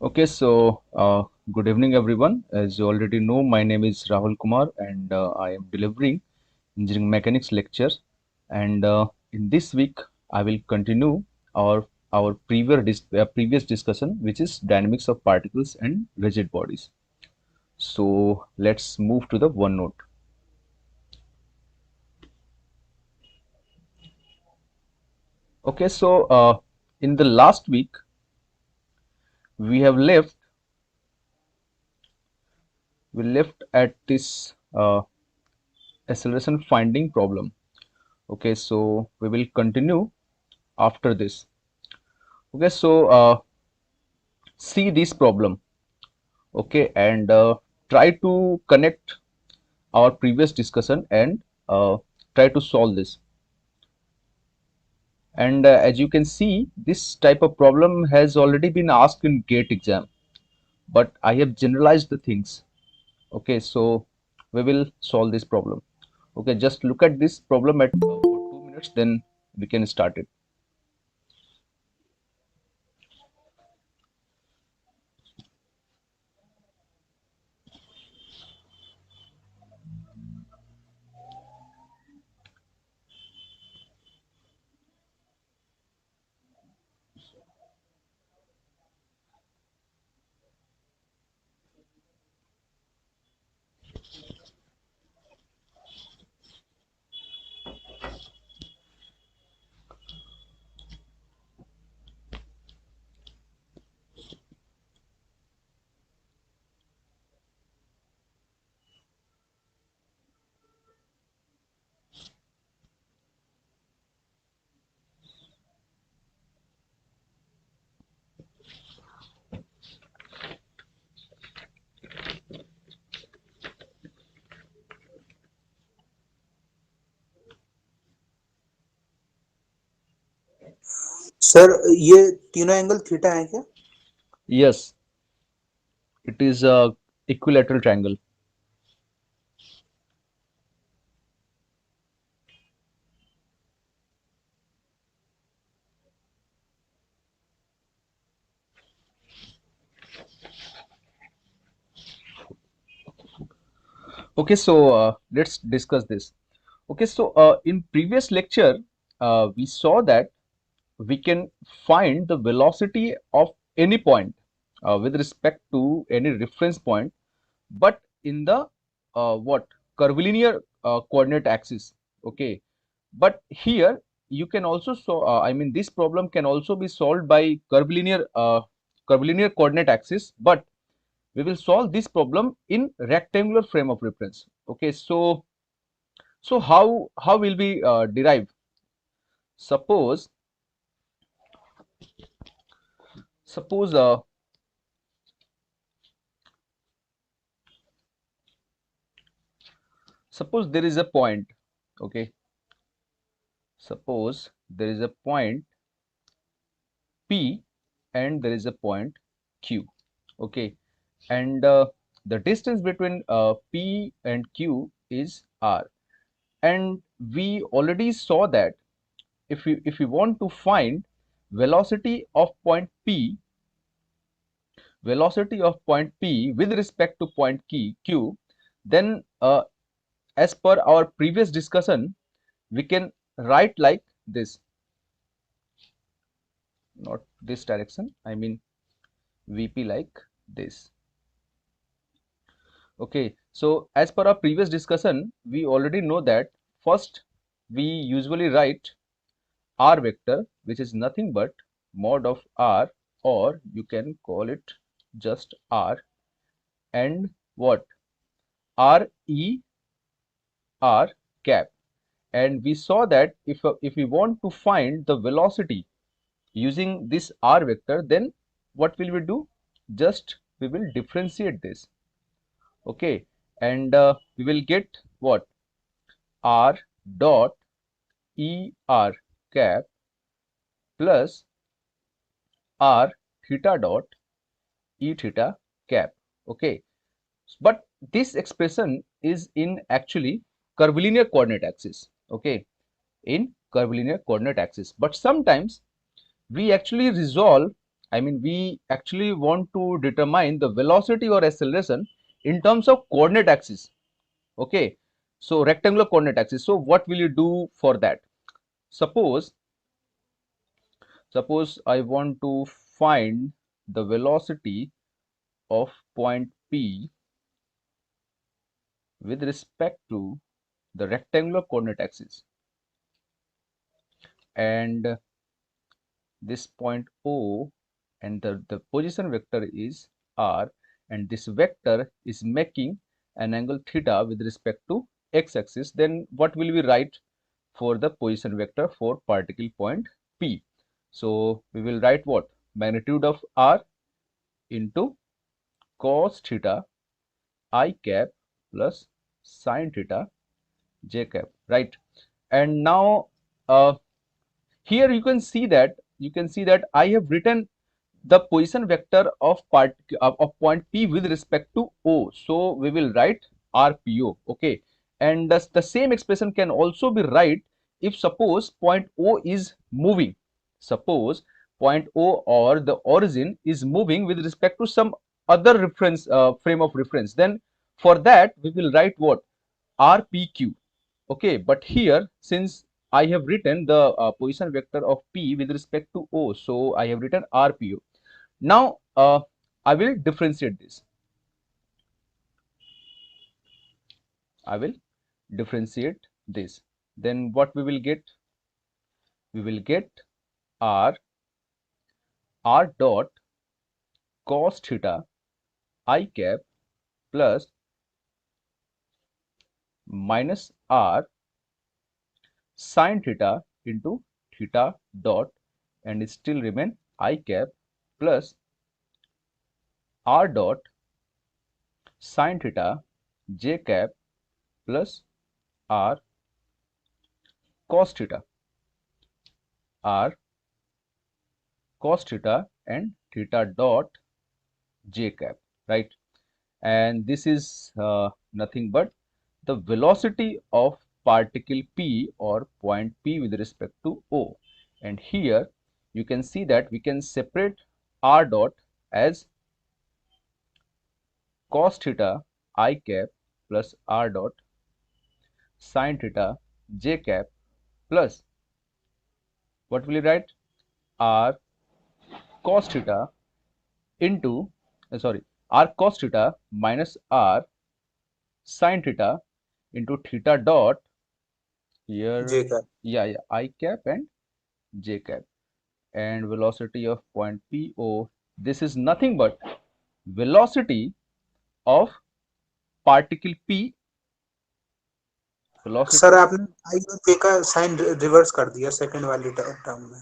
Okay, good evening, everyone. As you already know, my name is Rahul Kumar, and I am delivering engineering mechanics lecture. And in this week, I will continue our previous discussion, which is dynamics of particles and rigid bodies. So let's move to the OneNote. Okay, in the last week, we have left at this acceleration finding problem. Okay, so we will continue after this. Okay, see this problem. Okay, and try to connect our previous discussion and try to solve this. And as you can see, this type of problem has already been asked in GATE exam, but I have generalized the things. Okay, so we will solve this problem. Okay, just look at this problem at for 2 minutes, then we can start it. Sir ये तीनों angle theta है क्या? Yes, it is a equilateral triangle. Okay, let's discuss this. Okay, in previous lecture, we saw that we can find the velocity of any point with respect to any reference point, but in the what curvilinear coordinate axis. Okay, but here you can also I mean, this problem can also be solved by curvilinear coordinate axis, but we will solve this problem in rectangular frame of reference. Okay, how will we derive? Suppose suppose suppose there is a point. Okay, suppose there is a point P and there is a point Q. Okay, and the distance between P and Q is R, and we already saw that if we want to find velocity of point P with respect to point Q, then as per our previous discussion, we can write like this, not this direction, I mean VP like this. Okay, so as per our previous discussion, we already know that first we usually write R vector, which is nothing but mod of R, or you can call it just R, and what? R E R cap. And we saw that if we want to find the velocity using this R vector, then what will we do? Just we will differentiate this. Okay, and we will get what? R dot E R cap plus R theta dot E theta cap. Okay, but this expression is in actually curvilinear coordinate axis. Okay, in curvilinear coordinate axis, but sometimes we actually resolve I mean, we actually want to determine the velocity or acceleration in terms of coordinate axis. Okay, so rectangular coordinate axis. So what will you do for that? Suppose I want to find the velocity of point P with respect to the rectangular coordinate axis, and this point O, and the position vector is r, and this vector is making an angle theta with respect to x-axis. Then what will we write for the position vector for particle point P? So we will write what? Magnitude of r into cos theta I cap plus sin theta j cap, right? And now here you can see that I have written the position vector of point P with respect to O. So we will write RPO. Okay, and the same expression can also be right if suppose point O is moving. Suppose point O or the origin is moving with respect to some other reference frame of reference. Then for that we will write what? RPQ. Okay, but here since I have written the position vector of P with respect to O, so I have written RPO. Now I will differentiate this. I will differentiate this. Then what we will get? We will get R dot cos theta I cap plus minus R sin theta into theta dot, and it still remain I cap plus R dot sin theta j cap plus R cos theta, R cos theta and theta dot j cap, right? And this is nothing but the velocity of particle P or point P with respect to O. And here you can see that we can separate R dot as cos theta I cap plus R dot sin theta j cap plus, what will you write? R cos theta into R cos theta minus R sin theta into theta dot, J here cap. I cap and j cap, and velocity of point PO. This is nothing but velocity of particle P, sir velocity. आपने आई और जे का sign reverse कर दिया second वाली term में.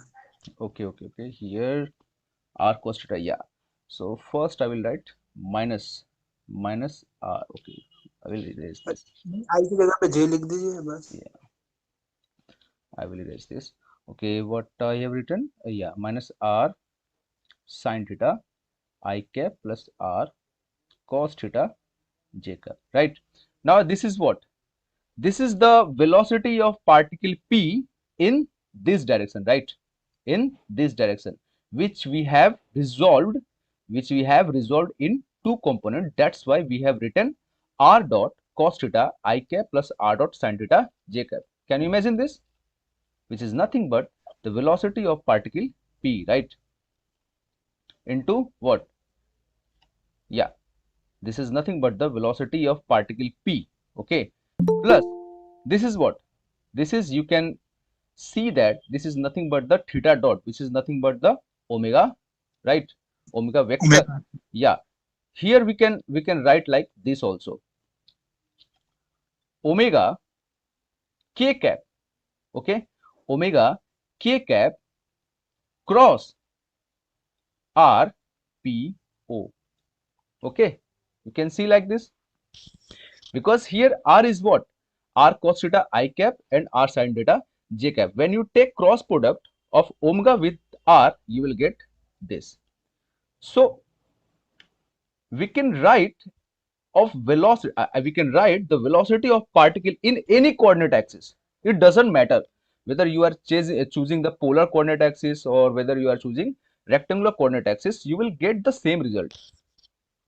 Okay, here R cos theta, yeah. So first I will write minus R. Okay, I will erase this. आई की जगह पे जे लिख दीजिए बस. Yeah, I will erase this. Okay, what I have written? Yeah, minus R sin theta I cap plus R cos theta j cap, right? Now this is what? This is the velocity of particle P in this direction, right? In this direction, which we have resolved, in two components. That's why we have written R dot cos theta I cap plus R dot sin theta j cap. Can you imagine this? Which is nothing but the velocity of particle P, right? Into what? Yeah, this is nothing but the velocity of particle P. Okay, plus this is what? This is, you can see that this is nothing but the theta dot, which is nothing but the omega, right? Omega vector. Omega. Yeah, here we can write like this also. Omega k cap. Okay, omega k cap cross R P O. Okay, you can see like this, because here R is what? R cos theta I cap and R sin theta j cap. When you take cross product of omega with R, you will get this. So we can write we can write the velocity of particle in any coordinate axis. It doesn't matter whether you are choosing the polar coordinate axis or whether you are choosing rectangular coordinate axis, you will get the same result.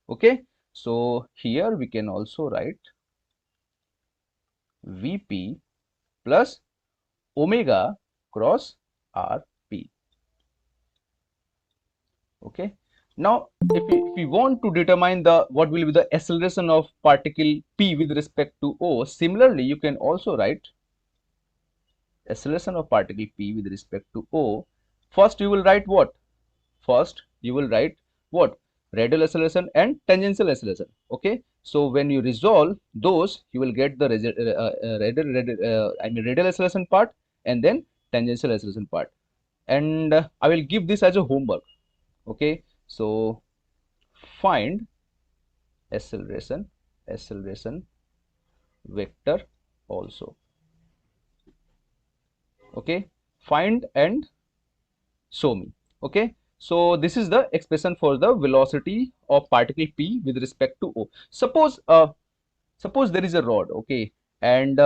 Okay, so here we can also write Vp plus omega cross Rp. Okay, now if we want to determine the what will be the acceleration of particle P with respect to O, similarly you can also write acceleration of particle P with respect to O. First you will write what? First you will write what? Radial acceleration and tangential acceleration. Okay, so when you resolve those, you will get the radial acceleration part and then tangential acceleration part. And I will give this as a homework. Okay, so find acceleration vector also. Okay, find and show me. Okay, so this is the expression for the velocity of particle P with respect to O. Suppose there is a rod. Okay, and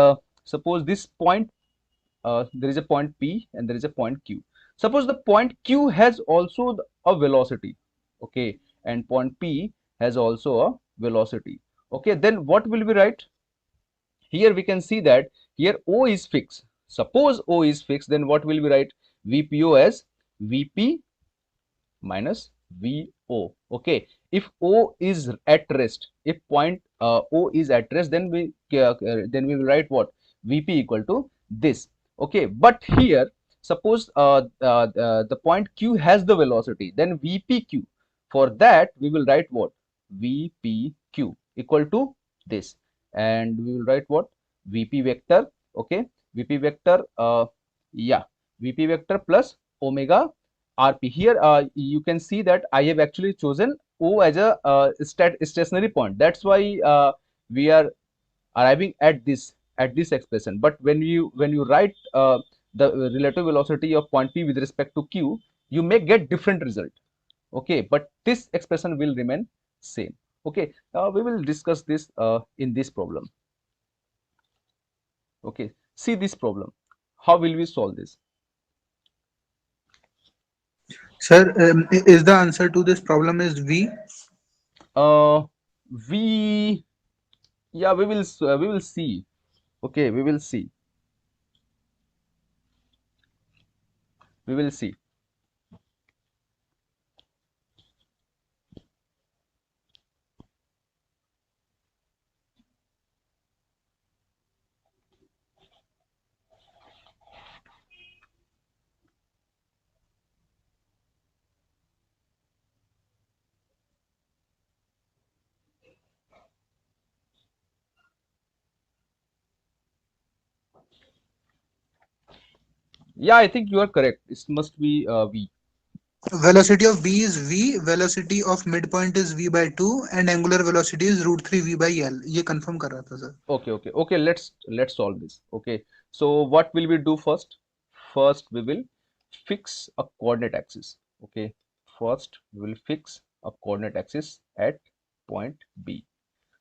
suppose this point, there is a point P and there is a point Q. Suppose the point Q has also a velocity. Okay, and point P has also a velocity. Okay, then what will we write? Here we can see that here O is fixed. Suppose O is fixed, then what will we write? VPO as VP minus VO. Okay, if O is at rest, if point O is at rest, then we will write what? VP equal to this. Okay, but here suppose the point Q has the velocity, then VPQ. For that we will write what? VPQ equal to this, and we will write what? VP vector. Okay, VP vector. Yeah, VP vector plus omega RP. Here you can see that I have actually chosen O as a stationary point. That's why we are arriving at this expression. But when you write the relative velocity of point P with respect to Q, you may get different result. Okay, but this expression will remain same. Okay, we will discuss this in this problem. Okay, see this problem. How will we solve this? Sir, is the answer to this problem is V? Uh, we Yeah, we will see. Okay, we will see. Yeah, I think you are correct. It must be V. Velocity of B is V, velocity of midpoint is V by 2, and angular velocity is root 3 V by L. ये confirm कर रहा था sir. Okay, let's solve this. Okay, so what will we do first? First we will fix a coordinate axis. Okay, first we will fix a coordinate axis at point B.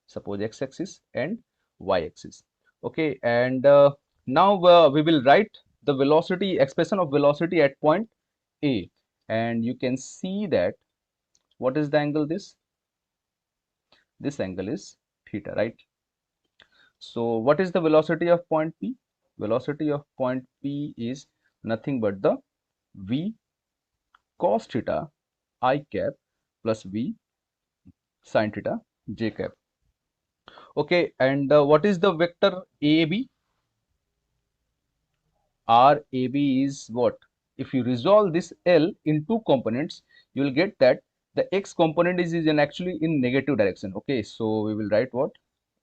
Suppose x-axis and y-axis. Okay, and now we will write the velocity expression of velocity at point A, and you can see that what is the angle? This angle is theta, right? So what is the velocity of point P? Velocity of point P is nothing but the V cos theta I cap plus V sin theta j cap. Okay, and what is the vector AB? RAB is what? If you resolve this L in two components, you will get that the x component is in actually in negative direction. Okay, so we will write what?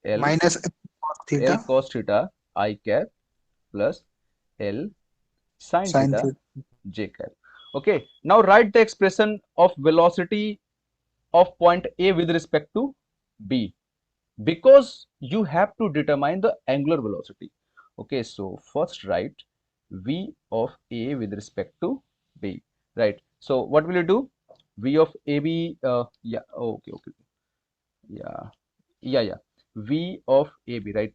L Minus cos L theta cos theta I cap plus L sin sin theta theta. j cap. Okay, now write the expression of velocity of point A with respect to B, because you have to determine the angular velocity. Okay, so first write V of A with respect to B, right? So what will you do? V of AB, yeah, okay, yeah, yeah, V of AB, right?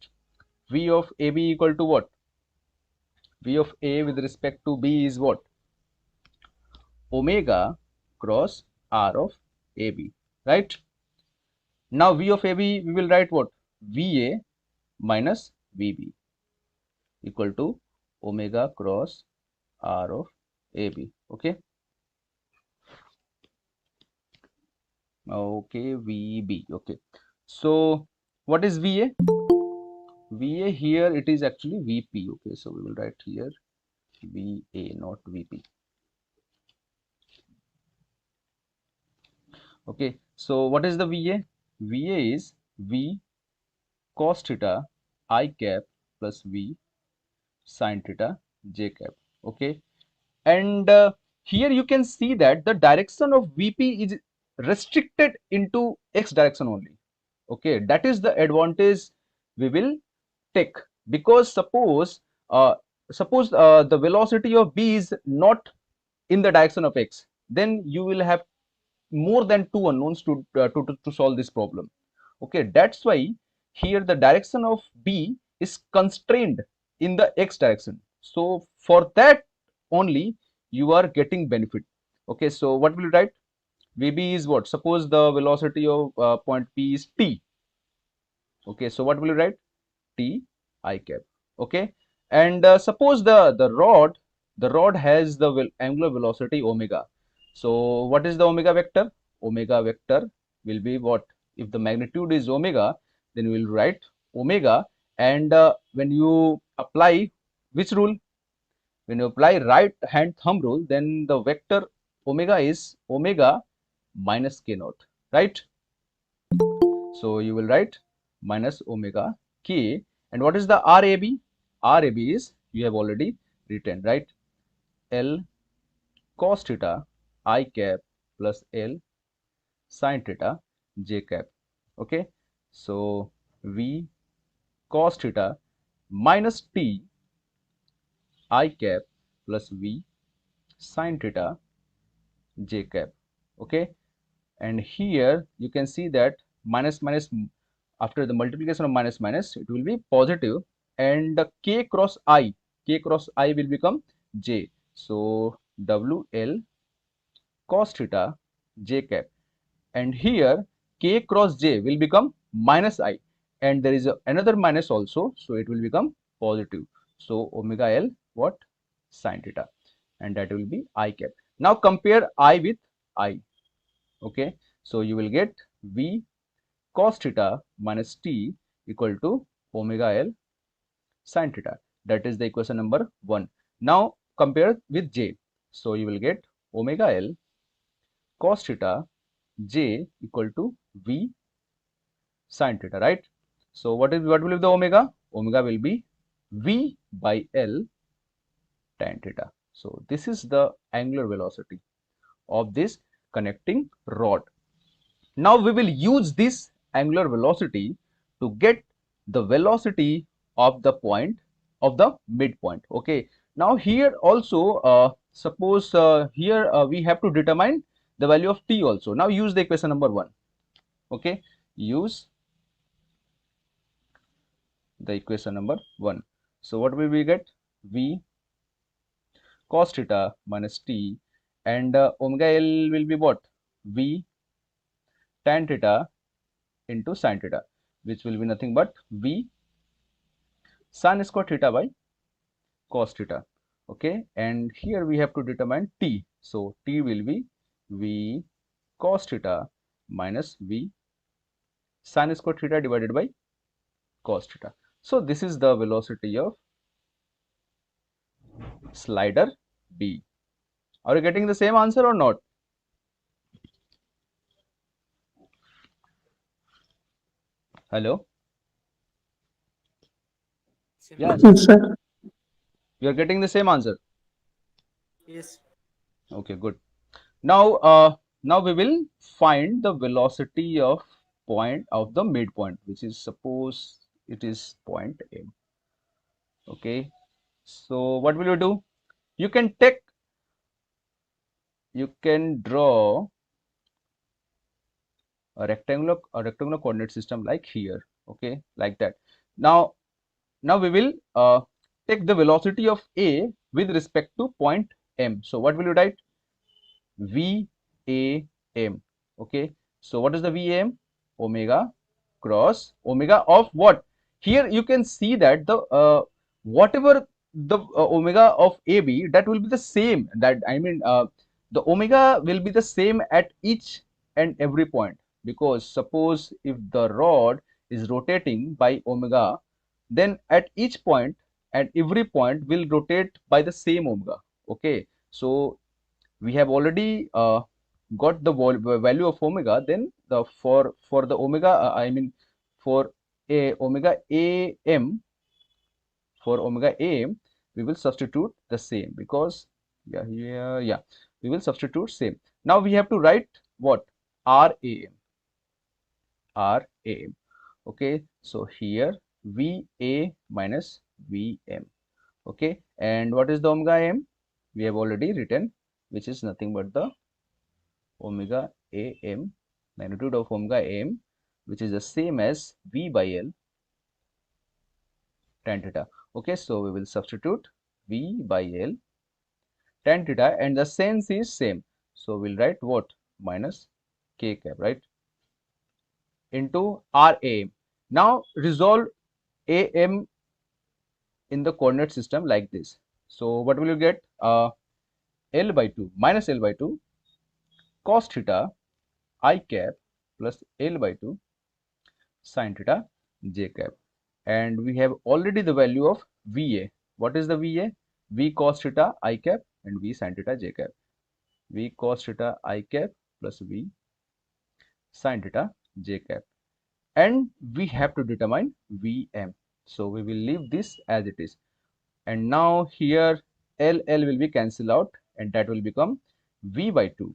V of AB equal to what? V of A with respect to B is what? Omega cross r of AB, right? Now V of AB, we will write what? VA minus VB equal to omega cross r of AB. Okay. Okay, VB. Okay. So what is VA? VA here it is actually VP. Okay, so we will write here VA, not VP. Okay, so what is the VA? VA is V cos theta I cap plus V sin theta j cap. Okay, and here you can see that the direction of VP is restricted into x direction only. Okay, that is the advantage we will take, because uh, suppose the velocity of B is not in the direction of x, then you will have more than two unknowns to solve this problem. Okay, that's why here the direction of B is constrained in the x direction. So for that only you are getting benefit. Okay, so what will you write? VB is what? Suppose the velocity of point P is t. Okay, so what will you write? T I cap. Okay, and suppose the rod has the angular velocity omega. So what is the omega vector? Omega vector will be what? If the magnitude is omega, then we will write omega, and when you apply which rule? When you apply right hand thumb rule, then the vector omega is omega minus k naught, right? So you will write minus omega k. And what is the RAB? RAB is, you have already written, right? L cos theta I cap plus L sin theta j cap. Okay, so V cos theta minus T I cap plus V sin theta j cap. Okay, and here you can see that minus minus, after the multiplication of minus minus, it will be positive, and the k cross I will become j. So WL cos theta j cap, and here k cross j will become minus I, and there is another minus also, so it will become positive. So omega L what? Sin theta, and that will be I cap. Now compare I with I. Okay, so you will get V cos theta minus T equal to omega L sin theta. That is the equation number 1. Now compare with J. So you will get omega L cos theta J equal to V sin theta, right? So what will be the omega? Omega will be V by L tan theta. So this is the angular velocity of this connecting rod. Now we will use this angular velocity to get the velocity of the point of the midpoint. Okay, now here also suppose here we have to determine the value of t also. Now use the equation number 1. Okay, use the equation number 1. So what will we get? V cos theta minus t, and omega L will be what? V tan theta into sin theta, which will be nothing but V sin square theta by cos theta. Okay, and here we have to determine t. So t will be V cos theta minus V sin square theta divided by cos theta. So this is the velocity of slider B. Are you getting the same answer or not? Hello? Yes, Yes, sir. you are getting the same answer. Yes. Okay, good. Now, now we will find the velocity of point of the midpoint, which is, suppose it is point M. Okay, so what will you do? You can draw a rectangular coordinate system like here. Okay, like that. Now we will take the velocity of A with respect to point M. So what will you write? V VAM. Okay, so what is the VAM? Omega cross omega of what? Here you can see that the whatever the omega of AB, that will be the same. That I mean the omega will be the same at each and every point, because suppose if the rod is rotating by omega, then at each point, at every point will rotate by the same omega. Okay, so we have already got the value of omega. Then the for the omega I mean for a omega am, for omega am we will substitute the same, because yeah, we will substitute same. Now we have to write what? ram. Okay, so here va minus vm. Okay, and what is the omega am? We have already written, which is nothing but the omega am, magnitude of omega am, which is the same as v by l tan theta. Okay, so we will substitute v by l tan theta, and the sense is same. So we'll write what? Minus k cap, right? Into ram. Now resolve am in the coordinate system like this. So what will you get? L by 2 minus L by 2 cos theta I cap plus L by 2 sin theta j cap. And we have already the value of VA. What is the VA? V cos theta I cap and V sin theta j cap. V cos theta I cap plus V sin theta j cap. And we have to determine VM. So we will leave this as it is. And now here L will be cancelled out, and that will become V by 2.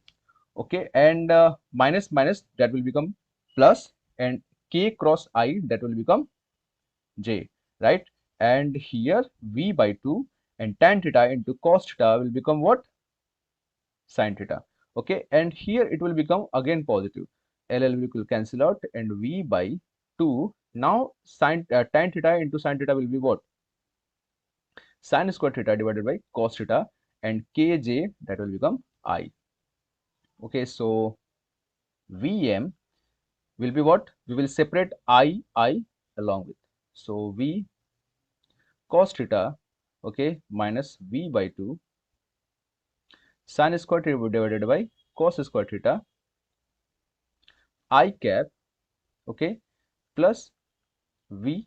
Okay, and minus minus, that will become plus, and k cross I, that will become j, right? And here V by 2 and tan theta into cos theta will become what? Sin theta. Okay, and here it will become again positive. L will cancel out, and V by 2. Now tan theta into sin theta will be what? Sin square theta divided by cos theta, and kj, that will become I. Okay, so Vm will be what? We will separate I along with. So V cos theta, okay, minus V by 2 sin square theta divided by cos square theta I cap, okay, plus V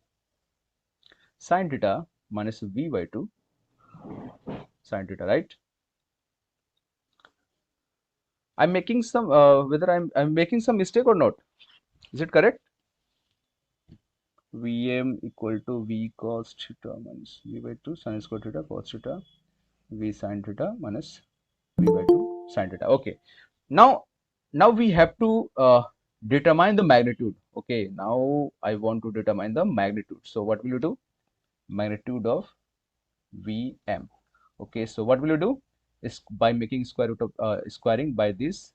sin theta minus V by 2 sin theta, right? I'm making some whether I'm making some mistake or not. Is it correct? Vm equal to V cos theta minus V by 2 sin square theta cos theta V sin theta minus V by 2 sin theta. Okay. Now we have to determine the magnitude. Okay. Now I want to determine the magnitude. So what will you do? Magnitude of Vm. Okay. So what will you do? Is by making square root of squaring by this,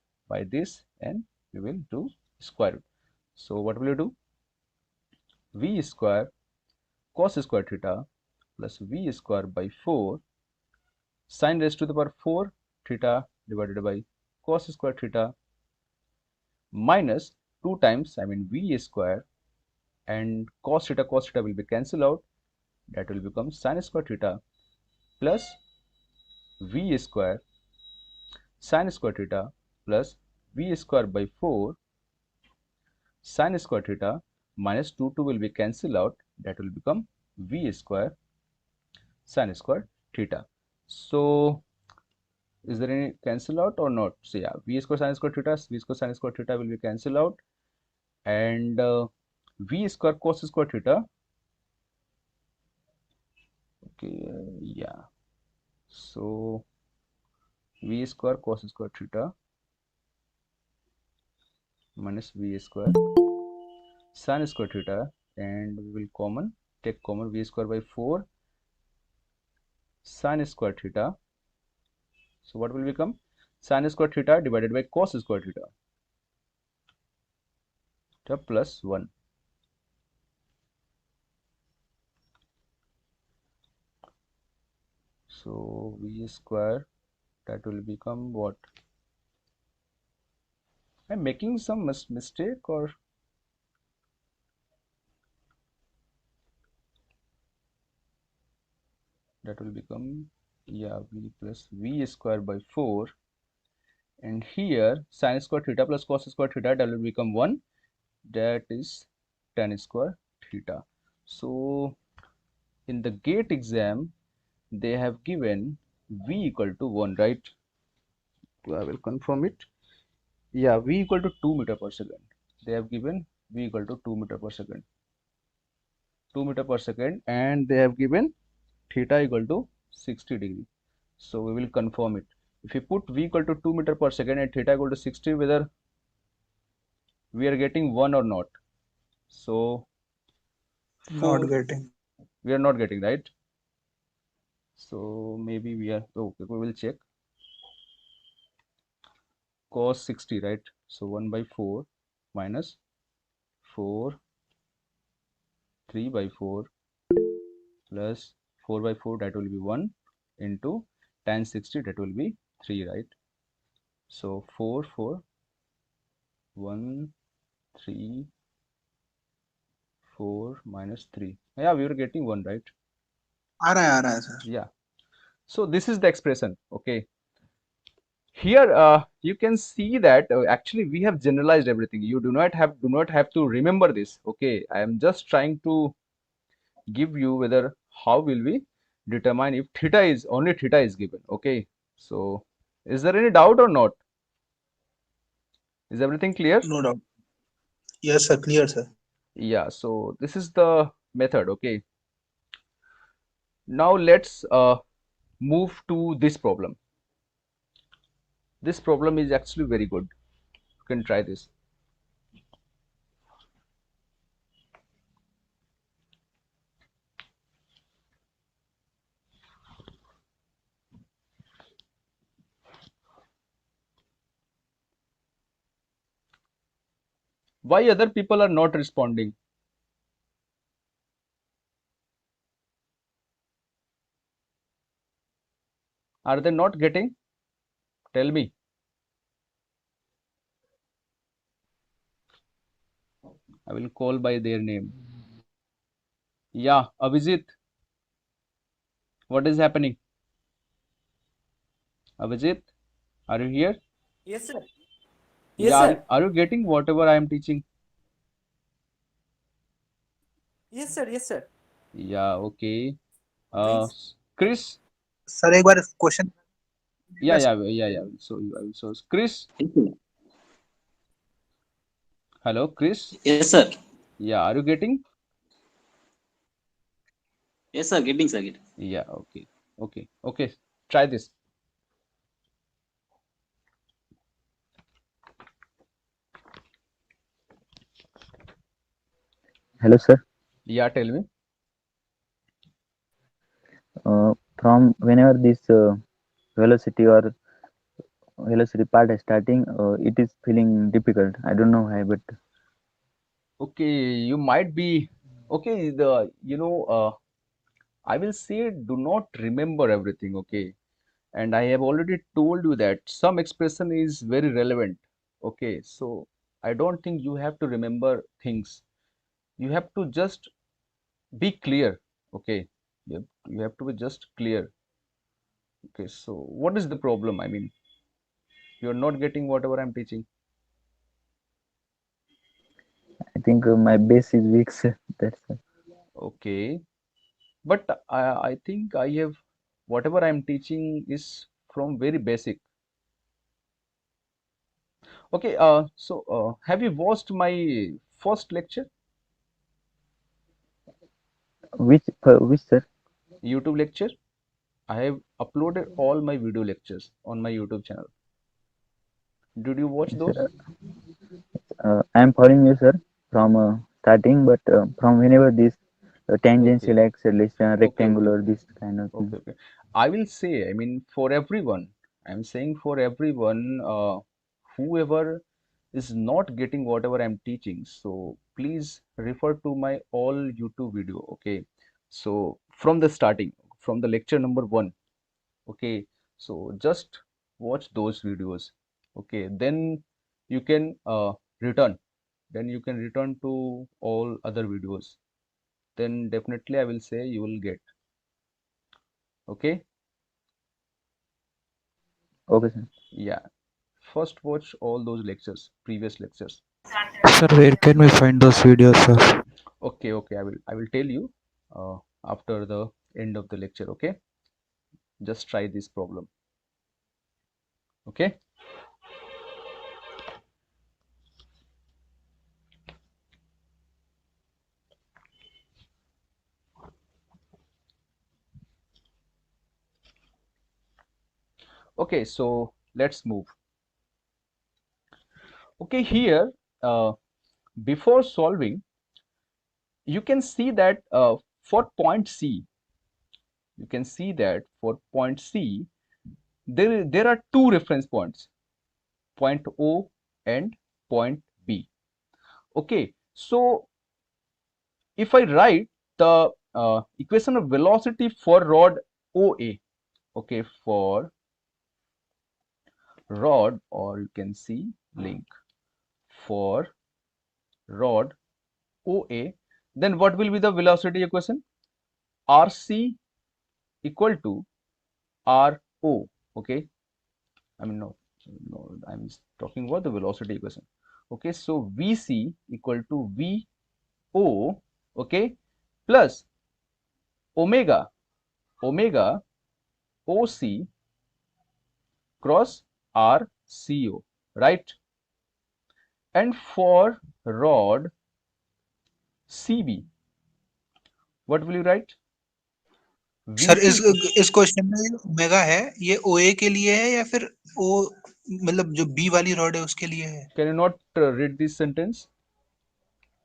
and we will do square root. So what will you do? V square cos square theta plus V square by 4 sin raised to the power 4 theta divided by cos square theta minus 2 times, I mean V square, and cos theta will be cancelled out. That will become sin square theta plus V square sin square theta plus V square by 4 sin square theta minus 2 will be cancelled out. That will become V square sin square theta. So is there any cancel out or not? So yeah, V square sin square theta, V square sin square theta will be cancelled out, and V square cos square theta. Okay, yeah. So V square cos square theta minus V square sin square theta, and we will take common V square by 4 sin square theta. So what will become? Sin square theta divided by cos square theta plus 1. So V square, that will become what? I'm making some mistake, or that will become, yeah, v plus v square by 4, and here sin square theta plus cos square theta, that will become 1, that is tan square theta. So in the gate exam they have given v equal to 1, right? I will confirm it. Yeah, v equal to 2 meter per second. They have given v equal to 2 meter per second, 2 meter per second, and they have given theta equal to 60 degree. So we will confirm it. If you put v equal to 2 meter per second and theta equal to 60, whether we are getting 1 or not. So Not 4, getting. we are not getting, right? So maybe we are, okay, we will check. Cos 60, right? So 1 by 4 minus 4, 3 by 4 plus 4 by 4, that will be 1, into tan 60, that will be 3, right? So 4, 4, 1, 3, 4 minus 3. Yeah, we were getting 1, right? आ रहा है sir. Yeah. So this is the expression. Okay. Here you can see that actually we have generalized everything. You do not have to remember this. Okay. I am just trying to give you whether how will we determine if theta is only theta is given. Okay. So is there any doubt or not? Is everything clear? No doubt. Yes, sir. Clear, sir. Yeah. So this is the method. Okay. Now let's move to this problem. This problem is actually very good. You can try this. Why other people are not responding? Are they not getting? Tell me. I will call by their name. Yeah, Abhijit, what is happening? Abhijit, are you here? Yes, sir. Yes, Yeah, sir. are you getting whatever I am teaching? Yes, sir. Yes, sir. Yeah, okay. Doing. Chris? Sir एक बार question. Yeah, yeah, yeah, yeah. So Chris, hello, Chris. Yes, sir. Yeah, are you getting? Yes, sir. Getting, sir. Getting. Yeah, okay, okay. Try this. Hello, sir. Yeah, tell me. From whenever this velocity or velocity part is starting, it is feeling difficult. I don't know why, but Okay, you might be okay. I will say do not remember everything. Okay, and I have already told you that some expression is very relevant. Okay, so I don't think you have to remember things. You have to just be clear. Okay, you have to be just clear. Okay, so what is the problem? I mean, you're not getting whatever I'm teaching. I think my base is weak, sir. That's Okay, but I think I have whatever I'm teaching is from very basic. Okay, so have you watched my first lecture, which sir? YouTube lecture? I have uploaded all my video lectures on my YouTube channel. Did you watch Yes, those? sir. I am following you, sir, from starting, but from whenever this tangential Okay, acceleration, okay, okay, rectangular, this kind of okay, thing. okay. I will say, I mean, for everyone, I'm saying for everyone, whoever is not getting whatever I'm teaching, so please refer to my all YouTube video. Okay, so from the starting, from the lecture number 1. Okay, so just watch those videos. Okay, then you can return, then you can return to all other videos, then definitely I will say you will get. Okay, Okay, sir. yeah, first watch all those lectures, previous lectures. Sir, where can we find those videos, sir? Okay, I will tell you after the end of the lecture. Okay, just try this problem. Okay, okay, so let's move. Okay, here before solving, you can see that for point C, you can see that for point C, there are two reference points, point O and point B. Okay, so if I write the equation of velocity for rod OA, okay, for rod, or you can see link for rod OA, then what will be the velocity equation? RC equal to RO. Okay, I mean, no, I'm talking about the velocity equation. Okay, so VC equal to VO, okay, plus omega OC cross RCO, right? And for rod CB, what will you write? Sir VC, इस question में जो omega है ये ओए के लिए है या फिर ओ मतलब जो बी वाली रॉड है उसके लिए है? can you not read this sentence,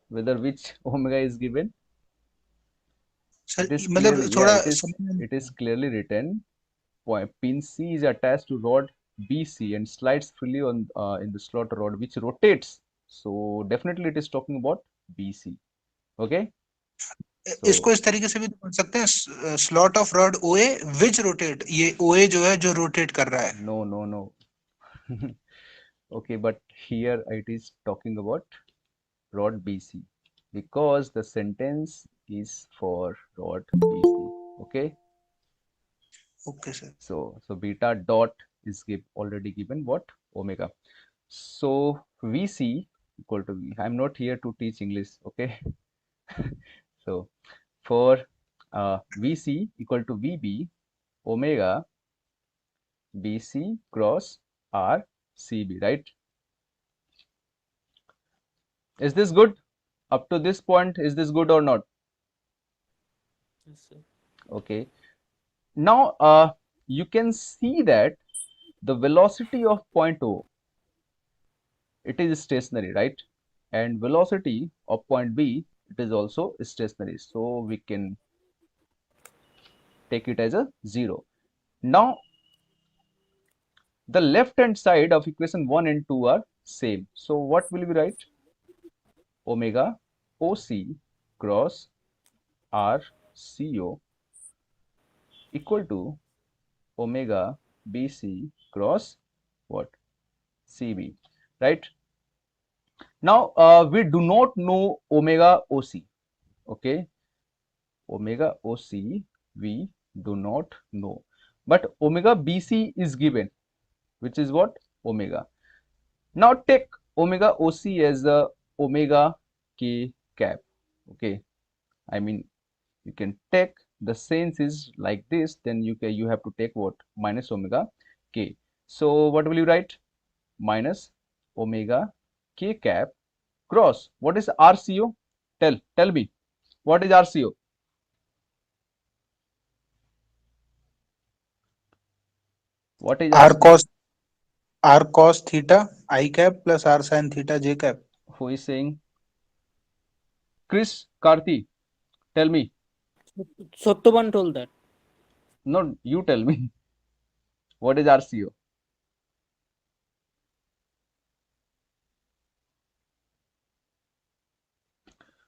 whether which omega is given? Sir It is मतलब clearly, yeah, थोड़ा it is समझ it is clearली written. Pin C is attached to rod BC and slides freely on in the slot rod which rotates. So definitely it is talking about BC. Okay. इसको So इस तरीके से भी तो पढ़ सकते हैं, स्लॉट ऑफ रॉड ओए विच रोटेट, ये ओए जो है जो रोटेट कर रहा है. no. Okay, but here it is talking about rod BC because the sentence is for rod BC. Okay. Okay sir. So beta dot is already given what? Omega. So VC equal to V. I'm not here to teach English. Okay. So for VC equal to VB omega BC cross RCB, right? Is this good? Up to this point, is this good or not? Yes, sir. Okay. Now you can see that the velocity of point O, it is stationary, right? And velocity of point B, it is also stationary. So we can take it as a 0. Now the left hand side of equation 1 and 2 are same. So what will we write? Omega OC cross RCO equal to omega BC cross what? CB, right? Now we do not know omega OC. Okay, omega OC we do not know, but omega BC is given, which is what? Omega. Now take omega OC as the omega K cap. Okay, I mean you can take the sense is like this, then you have to take what? Minus omega K. So what will you write? Minus omega K cap cross. What is RCO? Tell me. What is RCO? What is RCO? R cos theta I cap plus R sine theta J cap. Who is saying? Chris, Karthi, tell me. Satyavan told that. No, you tell me. What is RCO?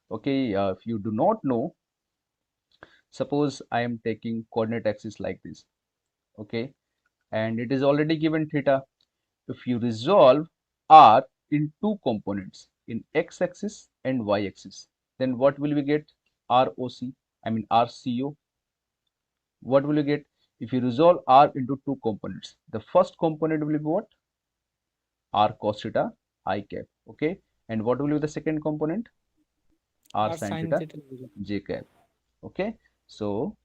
Okay, if you do not know, suppose I am taking coordinate axis like this. Okay, and it is already given theta. If you resolve R in two components, in x-axis and y-axis, then what will we get? ROC, I mean RCO. What will you get if you resolve R into two components? The first component will be what? R cos theta I cap. Okay, and what will be the second component? R R sin sin theta theta. j cap. Okay, so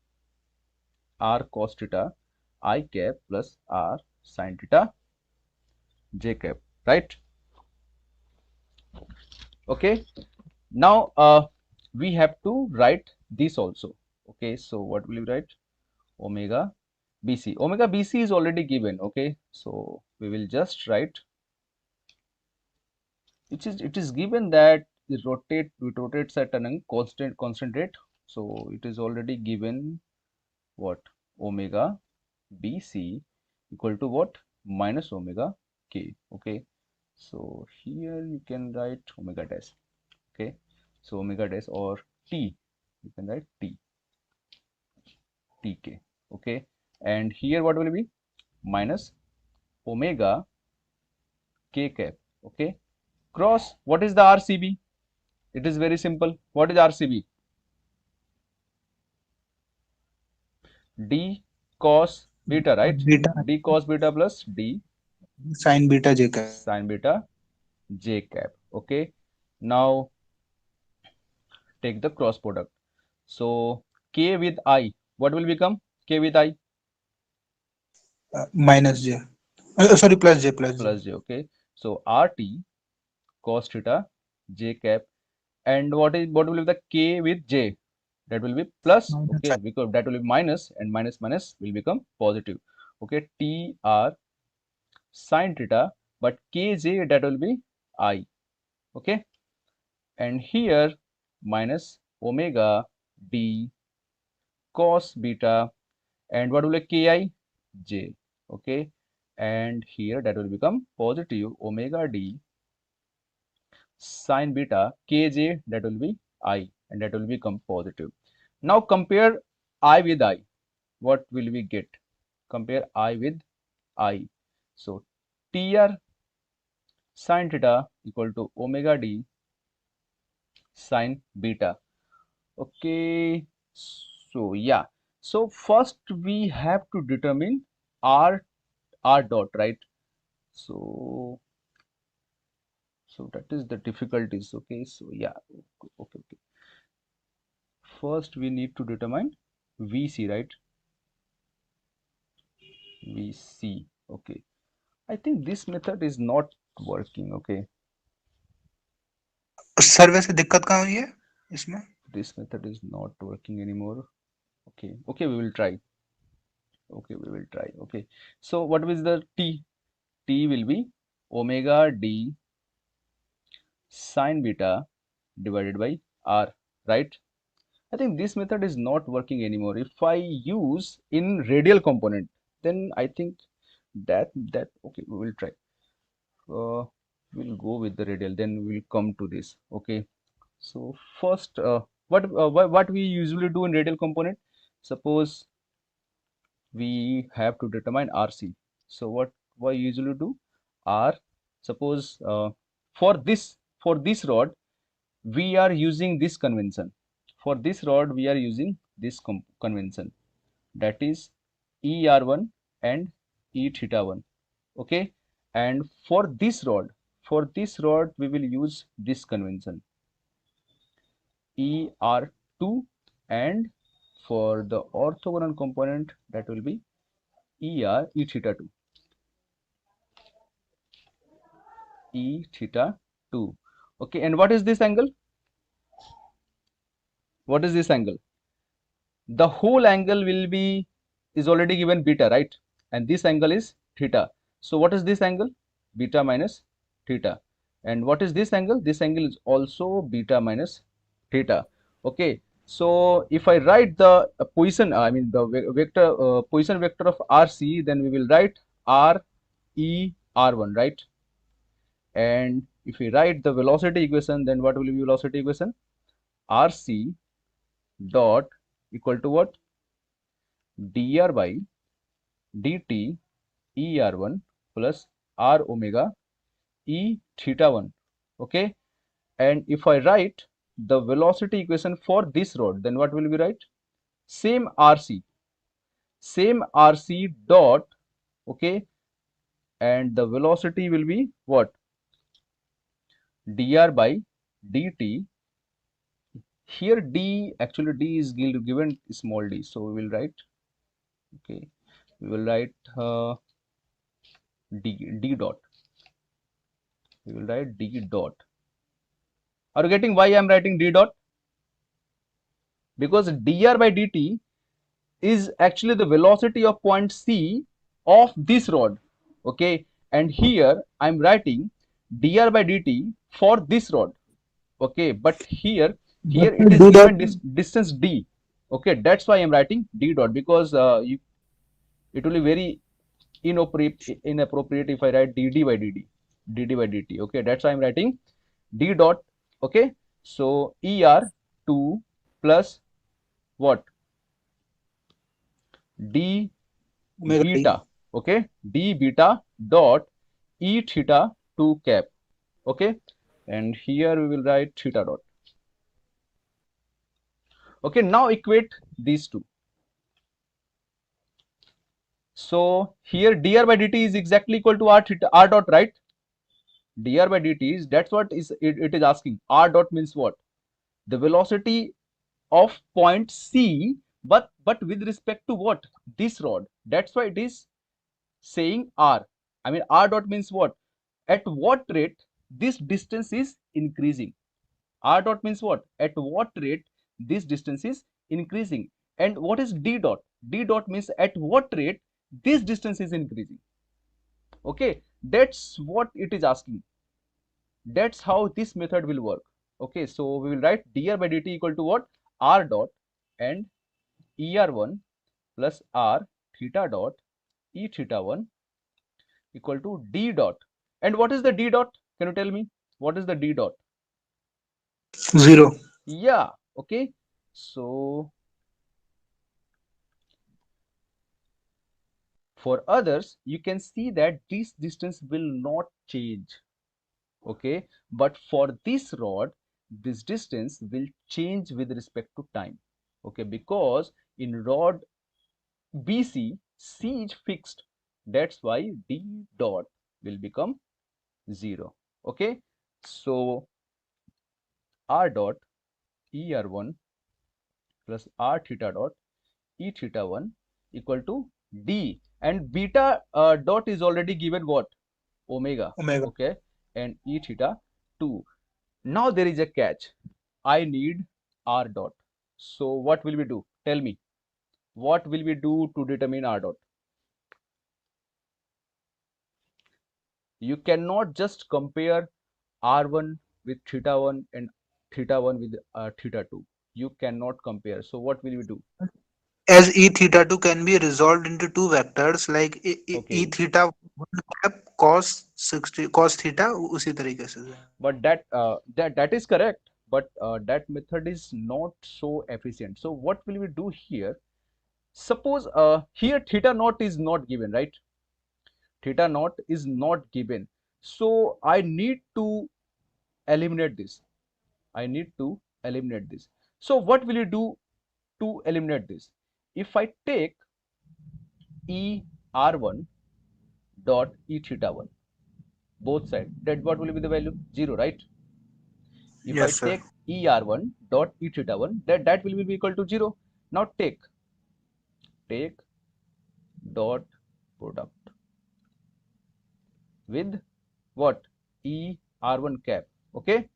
R cos theta I cap plus R sin theta j cap, right? Okay, now we have to write this also. Okay, so what will you write? Omega BC. Omega BC is already given. Okay, so we will just write, it is given that it rotates at an constant rate. So it is already given what? Omega BC equal to what? Minus omega k. Okay, so here you can write omega dash. Okay, so omega dash or t, you can write tk. Okay, and here what will be? Minus omega k cap. Okay, cross, what is the RCB? It is very simple. What is RCB? D cos beta, right? Beta D cos beta plus D sin beta j cap. sin beta j cap. Okay, now take the cross product. So k with I, what will become? K with I Minus j. Sorry, plus j. plus j. Okay, so RT cos theta j cap, and what will be the k with j? That will be plus. Minus Okay, because that will be minus, and minus minus will become positive. Okay, TR sin theta, but kj, that will be I. Okay, and here minus omega d cos beta, and what will be ki? J. Okay, and here that will become positive omega d sin beta kj, that will be I, and that will become positive. Now compare I with I. What will we get? Compare I with I. So TR sin theta equal to omega d sin beta. Okay, so yeah, so first we have to determine r dot, right? So that is the difficulties. Okay, so yeah, okay, first we need to determine VC, right? VC. Okay, I think this method is not working. Okay, sir वैसे दिक्कत कहाँ हुई है इसमें? this method is not working anymore. Okay, we will try. Okay, we will try. Okay, so what is the T? T will be omega d sin beta divided by R, right? I think this method is not working anymore. If I use in radial component, then I think that okay, we will try. We'll go with the radial, then we'll come to this. Okay, so first, what we usually do in radial component? Suppose we have to determine RC. So what we usually do? R. Suppose for this rod we are using this convention. For this rod we are using this convention, that is ER1 and E theta 1. Okay, and for this rod we will use this convention ER2, and for the orthogonal component that will be E theta 2. E theta 2. Okay, and what is this angle? What is this angle? The whole angle is already given beta, right? And this angle is theta. So what is this angle? Beta minus theta. And what is this angle? This angle is also beta minus theta. Okay, so if I write the position, I mean the vector position vector of RC, then we will write RE/R1, right? And if we write the velocity equation, then what will be velocity equation? RC dot equal to what? dr by dt ER1 plus R omega E theta 1. Okay, and if I write the velocity equation for this rod, then what will we write? Same RC dot, okay, and the velocity will be what? Dr by dt. Here d, actually d is given small d, so we will write, okay, we will write d dot. We will write d dot. Are you getting why I am writing d dot? Because dr by dt is actually the velocity of point C of this rod, okay, and here I am writing dr by dt for this rod, okay, but here But it is D dot given distance d, okay, that's why I am writing d dot, because it will be very inappropriate if I write dd by dt, okay, that's why I am writing d dot, okay. So er2 plus what? D omega t. beta, okay, d beta dot e theta 2 cap, okay, and here we will write theta dot. Okay, now equate these two. So here dr by dt is exactly equal to r theta, r dot, right? Dr by dt is, that's what it is asking. R dot means what? The velocity of point C, but with respect to what? This rod. That's why it is saying r. I mean, r dot means what? At what rate this distance is increasing. R dot means what? At what rate this distance is increasing. And what is d dot? D dot means at what rate this distance is increasing. Okay, that's what it is asking. That's how this method will work. Okay, so we will write dr by dt equal to what? R dot and er1 plus r theta dot e theta 1 equal to d dot. And what is the d dot? Can you tell me? What is the d dot? 0. Yeah, okay. So for others, you can see that this distance will not change. Okay, but for this rod, this distance will change with respect to time. Okay, because in rod BC, C is fixed. That's why d dot will become 0. Okay, so r dot er1 plus r theta dot e theta 1 equal to d, and beta dot is already given what? Omega. Omega. Okay, and e theta 2. Now there is a catch. I need r dot. So what will we do? Tell me. What will we do to determine r dot? You cannot just compare r1 with theta 1 and theta 1 with theta 2. You cannot compare. So what will we do? As e theta 2 can be resolved into two vectors like e Okay, theta 1 cap cos 60 cos theta उसी तरीके से. but that is correct, but that method is not so efficient. So what will we do here? Suppose here theta naught is not given, right? Theta naught is not given, so I need to eliminate this. I need to eliminate this. So what will you do to eliminate this? If I take e r1 dot e theta 1 both sides, that what will be the value? 0, right? If I Yes, sir. take er1 dot e theta 1, that will be equal to 0. Now take dot product with what? E r1 cap. Okay,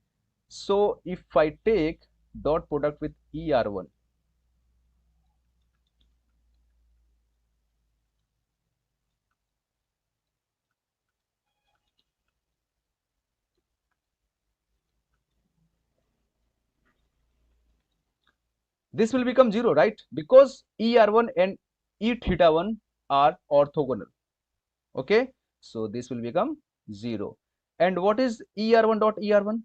so if I take dot product with er1, this will become 0, right? Because er1 and e theta 1 are orthogonal. Okay, so this will become 0. And what is er1 dot er1?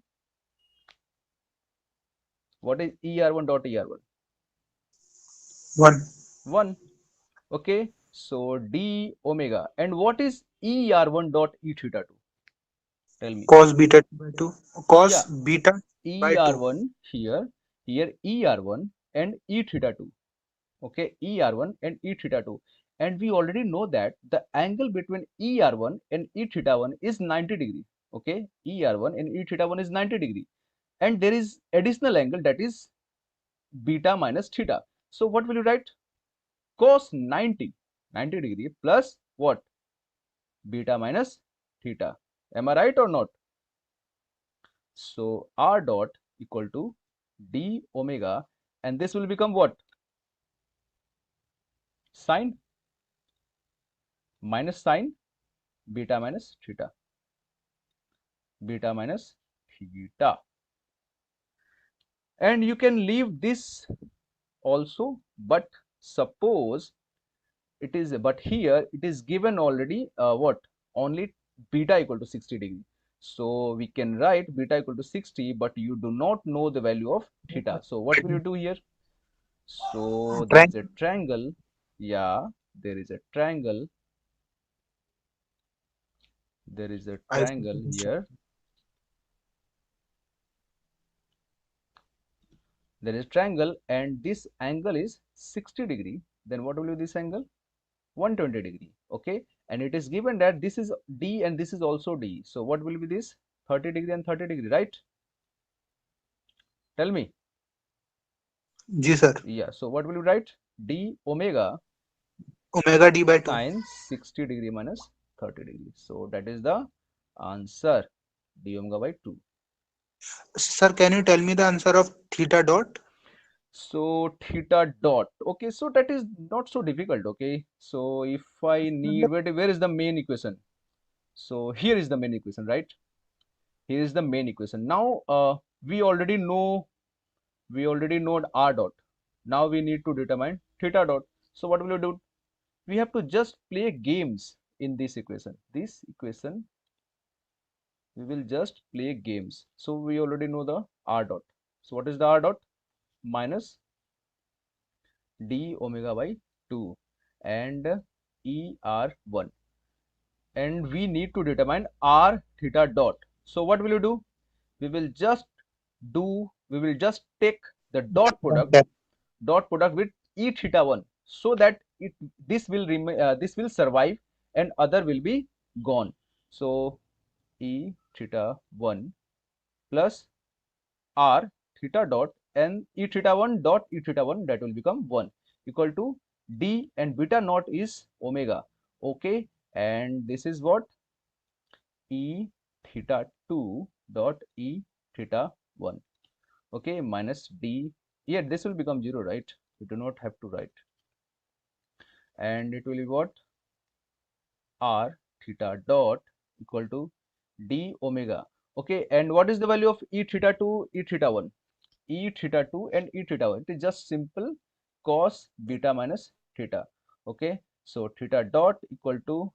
What is er1 dot er1? 1. 1. Okay, so d omega. And what is er1 dot e theta 2? Tell me. Cos beta t by 2. Cos Yeah, beta by 2. ER1 here, ER1 and E theta 2. Okay, ER1 and E theta 2. And we already know that the angle between ER1 and E theta 1 is 90 degree. Okay, ER1 and E theta 1 is 90 degree. And there is additional angle, that is beta minus theta. So what will you write? Cos 90 degree plus what? Beta minus theta. Am I right or not? So R dot equal to d omega, and this will become what? Sine minus sine beta minus theta. Beta minus theta. And you can leave this also, but suppose it is, but here it is given already what? Only beta equal to 60 degree. So we can write beta equal to 60, but you do not know the value of theta. So what will you do here? So there is a triangle. Yeah, there is a triangle. There is a triangle here. There is triangle, and this angle is 60 degree. Then what will be this angle? 120 degree. Okay, and it is given that this is D and this is also D. So what will be this? 30 degree and 30 degree, right? Tell me. Ji sir. Yeah, so what will you write? D omega Omega d by 2. sine 60 degree minus 30 degree. So that is the answer, d omega by 2. Sir, can you tell me the answer of theta dot? So theta dot. Okay, so that is not so difficult. Okay, so if I need, where is the main equation? So here is the main equation, right? Here is the main equation. Now we already know r dot. Now we need to determine theta dot. So what will you do? We have to just play games in this equation. This equation, we will just play games. So we already know the r dot. So what is the r dot? Minus d omega by 2 and er1. And we need to determine r theta dot. So what will you do? We will just take the dot product with e theta 1, so that this will survive and other will be gone. So e theta 1 plus r theta dot and e theta 1 dot e theta 1, that will become 1, equal to d, and beta naught is omega. Okay, and this is what? E theta 2 dot e theta 1. Okay, minus d. Yeah, this will become 0, right? You do not have to write. And it will be what? R theta dot equal to d omega. Okay, and what is the value of e theta 2, e theta 1? E theta 2 and e theta 1. It is just simple cos beta minus theta. Okay, so theta dot equal to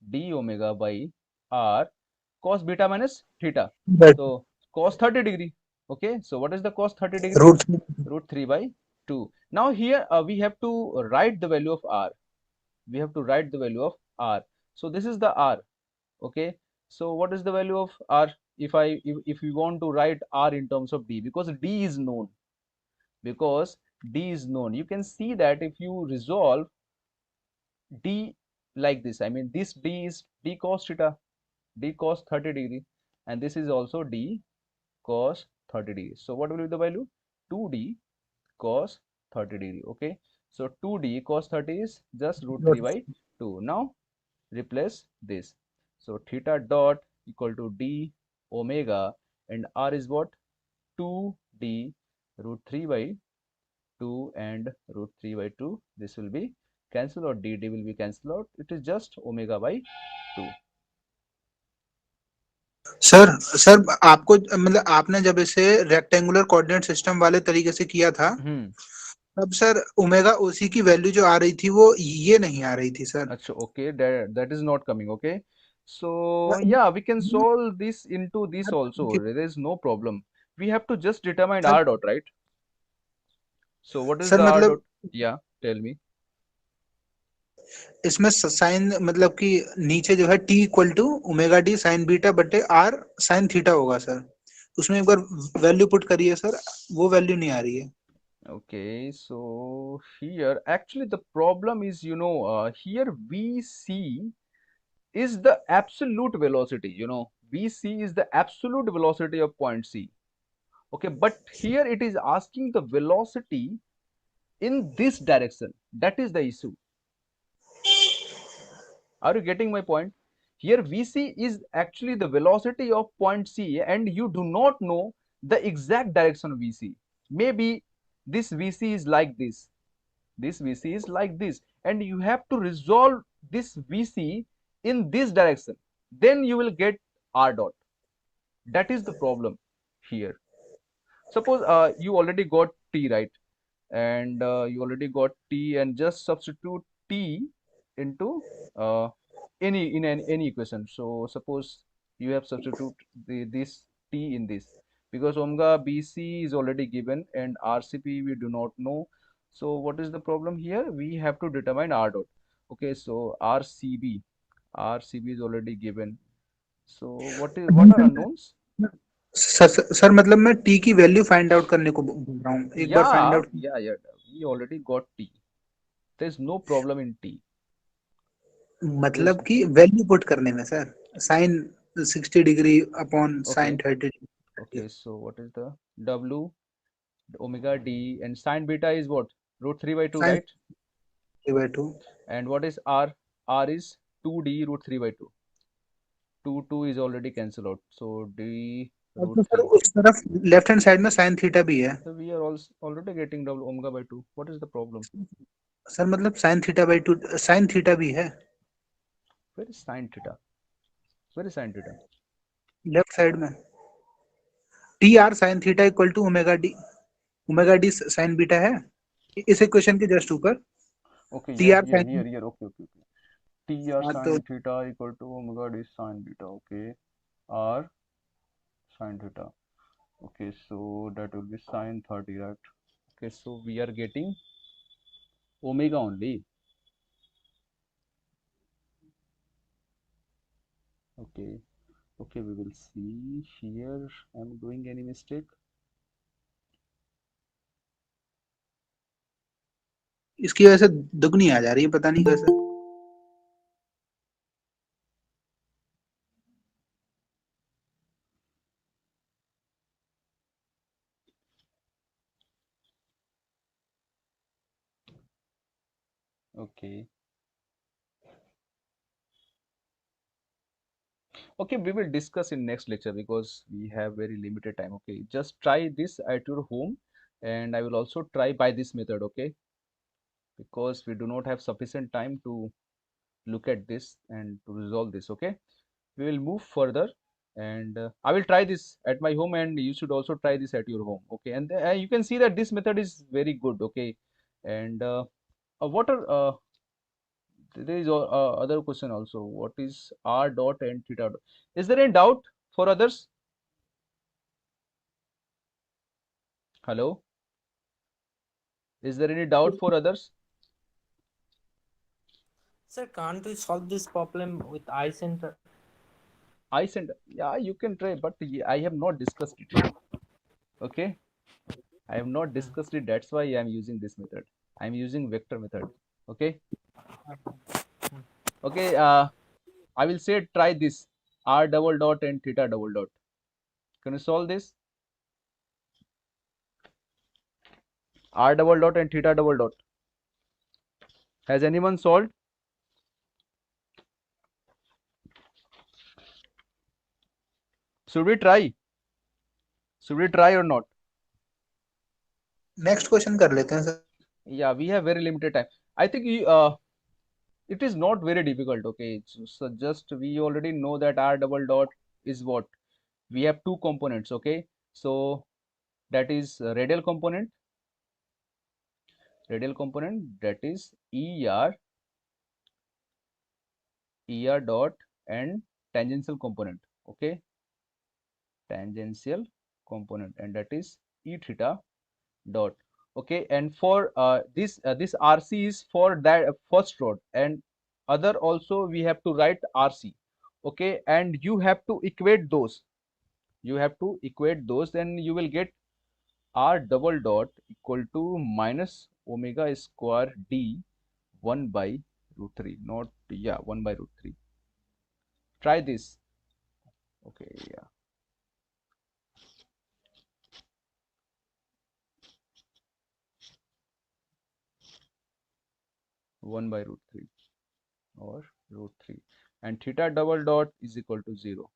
d omega by r cos beta minus theta. So cos 30 degree. Okay, so what is the cos 30 degree? Root 3 by 2. Now here we have to write the value of r. We have to write the value of r. So this is the r. Okay, so what is the value of r? If we want to write r in terms of d, because d is known, you can see that if you resolve d like this, I mean this d is d cos theta, d cos 30 degree, and this is also d cos 30 degree. So what will be the value? 2d cos 30 degree. Okay, so 2d cos 30 is just root 3 by 2. Now replace this. So theta dot equal to d omega, and r is what? 2d root 3 by 2 and root 3 by 2. This will be cancel out, d will be cancelled out. It is just omega by 2. Sir sir आपको मतलब आपने जब इसे rectangular coordinate system वाले तरीके से किया था तब सर ओमेगा ओसी की वैल्यू जो आ रही थी वो ये नहीं आ रही थी सर. अच्छा, okay, that is not coming. Okay, so yeah, we can solve this into this also. There is no problem. We have to just determine r dot, right? So what is sir the r मतलब dot? Yeah, tell me. इसमें sine मतलब कि नीचे जो है T equal to omega D sine beta बटे R sine theta होगा sir. उसमें एक बार वैल्यू पुट करिए सर, वो वैल्यू नहीं आ रही है। Okay, so here actually the problem is, here VC is the absolute velocity, VC is the absolute velocity of point C. Okay, but here it is asking the velocity in this direction. That is the issue. Are you getting my point? Here VC is actually the velocity of point C and you do not know the exact direction of VC. Maybe this VC is like this VC is like this, and you have to resolve this VC in this direction. Then you will get R dot. That is the problem here. Suppose you already got T, right? And you already got T, and just substitute T into any equation. So suppose you have substitute this T in this, because omega BC is already given and RCP we do not know. So what is the problem here? We have to determine R dot. Okay, so RCB is already given. So what are unknowns? Sir मतलब मैं T की value find out करने को बोल रहा हूँ, एक बार find out. Yeah, we already got T. There's no problem in T. मतलब कि वैल्यू पुट करने में sir, sine 60 degree upon sine Okay. 30 Okay, so what is the W, omega D, and sine beta is what? Root 3 by 2, sine right? 3/2। And what is R? R is 2D root 3 by 2. 2 is already cancelled out. So D root तो sir 3. उस तरफ left hand side में sign theta भी है। So we are also already getting double omega by 2. What is the problem? Sir मतलब sine theta by 2 sine theta भी है Where is sine theta? Where is sine theta? Left side में। T R sine theta equal to omega D sine beta है इस equation के just ऊपर। Okay, T yeah, R sine here. Okay. T r हाँ तो sine theta equal to omega d sine beta. Okay, R sine theta. Okay, so that will be sine 30, right? Okay, so we are getting omega only. Okay, we will see here. I'm doing any mistake? इसकी वजह से दुगनी आ जा रही है, पता नहीं कैसे। Okay. Okay, we will discuss in next lecture because we have very limited time. Okay, just try this at your home, and I will also try by this method. Okay, because we do not have sufficient time to look at this and to resolve this. Okay, we will move further, and I will try this at my home, and you should also try this at your home. Okay, and you can see that this method is very good. Okay, and what are there is other question also. What is R dot and theta dot? Is there any doubt for others? Hello? Is there any doubt for others? Sir, can't we solve this problem with eye center? I send, yeah, you can try, but I have not discussed it. Okay, I have not discussed it. That's why I am using this method. I am using vector method. Okay, okay. I will say try this R double dot and theta double dot. Can you solve this? R double dot and theta double dot. Has anyone solved? Should we try? Should we try or not? Next question कर लेते हैं sir. Yeah, we have very limited time. I think it is not very difficult. Okay, so just we already know that R double dot is what? We have two components. Okay, so that is radial component that is er dot and tangential component. Okay, tangential component, and that is E theta dot. Okay, and for this RC is for that first rod, and other also we have to write RC. Okay, and you have to equate those. Then you will get R double dot equal to minus omega square D 1 by root 3. Not, yeah, 1 by root 3. Try this. Okay, yeah. 1 by root 3 or root 3, and theta double dot is equal to 0.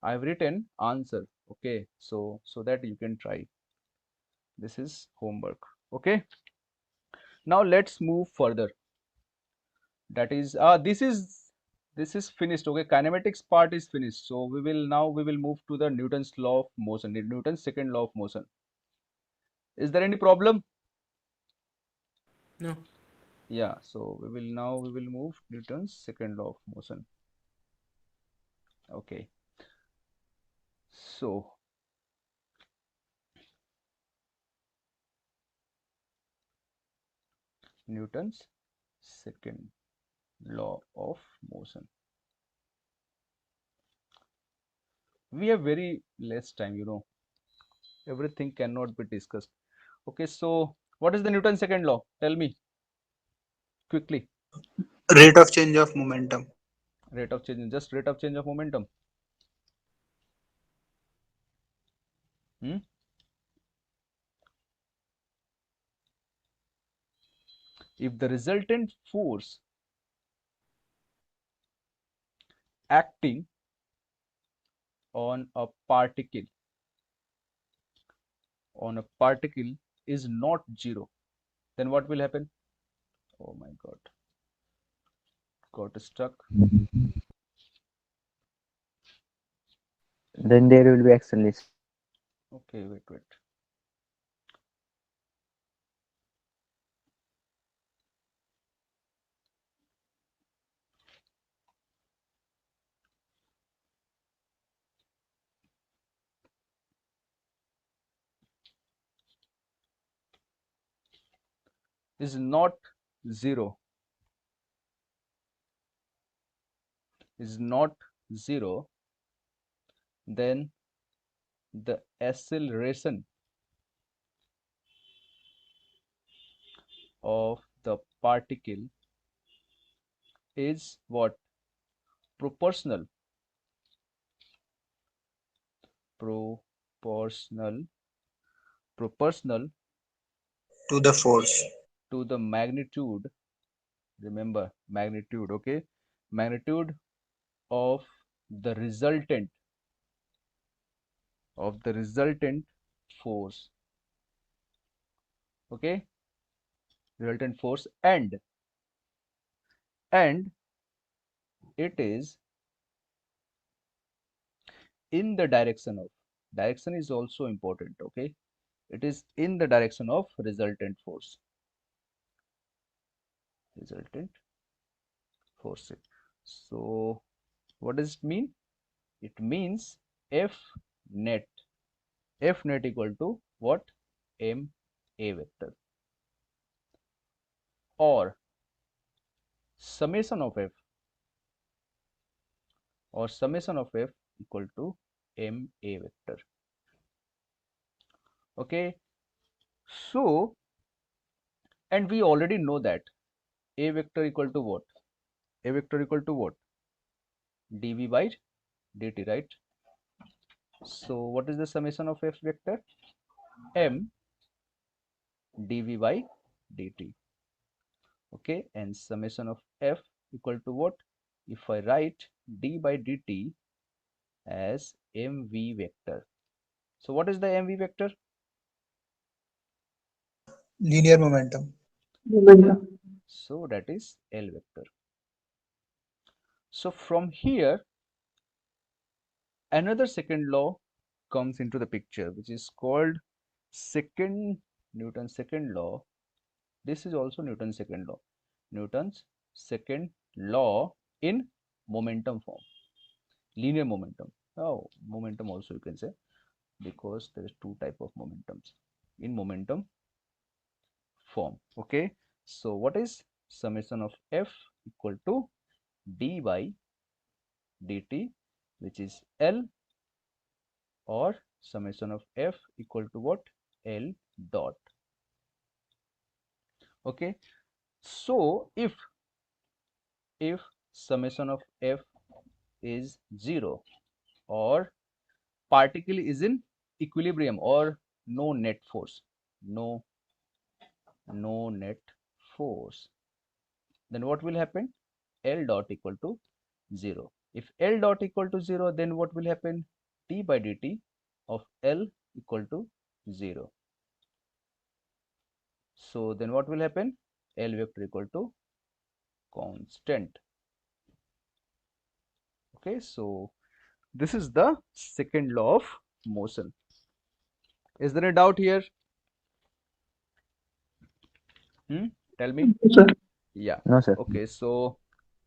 I've written answer. Okay, so that you can try. This is homework. Okay, now let's move further. That is this is finished. Okay, kinematics part is finished. So we will move to the Newton's law of motion, Newton's second law of motion. Is there any problem? No. Yeah, so we will move Newton's second law of motion. Okay, so Newton's second law of motion. We have very less time, everything cannot be discussed. Okay, so what is the Newton's second law? Tell me quickly. Rate of change of momentum. Rate of change, just rate of change of momentum. Hmm? If the resultant force acting on a particle is not zero, then what will happen? Oh my god, got stuck. Then there will be acceleration. Okay, wait. Is not zero, then the acceleration of the particle is what? Proportional proportional To the force. to the magnitude. Remember magnitude. Okay, magnitude of the resultant force. Okay, resultant force, and it is in the direction is also important. Okay, it is in the direction of resultant force. So what does it mean? It means F net equal to what? Ma vector, or summation of F equal to Ma vector. Okay, so, and we already know that A vector equal to what? Dv by dt, right? So what is the summation of F vector? M dv by dt. Okay, and summation of F equal to what? If I write d by dt as mv vector, so what is the mv vector? Linear momentum. So that is L vector. So from here another second law comes into the picture, which is called Newton's second law. This is also Newton's second law. Newton's second law in momentum form, linear momentum. Oh, momentum also you can say, because there is two type of momentums in momentum. form. Okay, so what is summation of F equal to d by dt, which is L, or summation of F equal to what? L dot. Okay, so if summation of F is 0, or particle is in equilibrium, or no net force, no net force, then what will happen? L dot equal to 0. If L dot equal to 0, then what will happen? D by dt of L equal to 0. So then what will happen? L vector equal to constant. Okay, so this is the second law of motion. Is there a doubt here? Tell me. Yeah. No, sir. Okay, so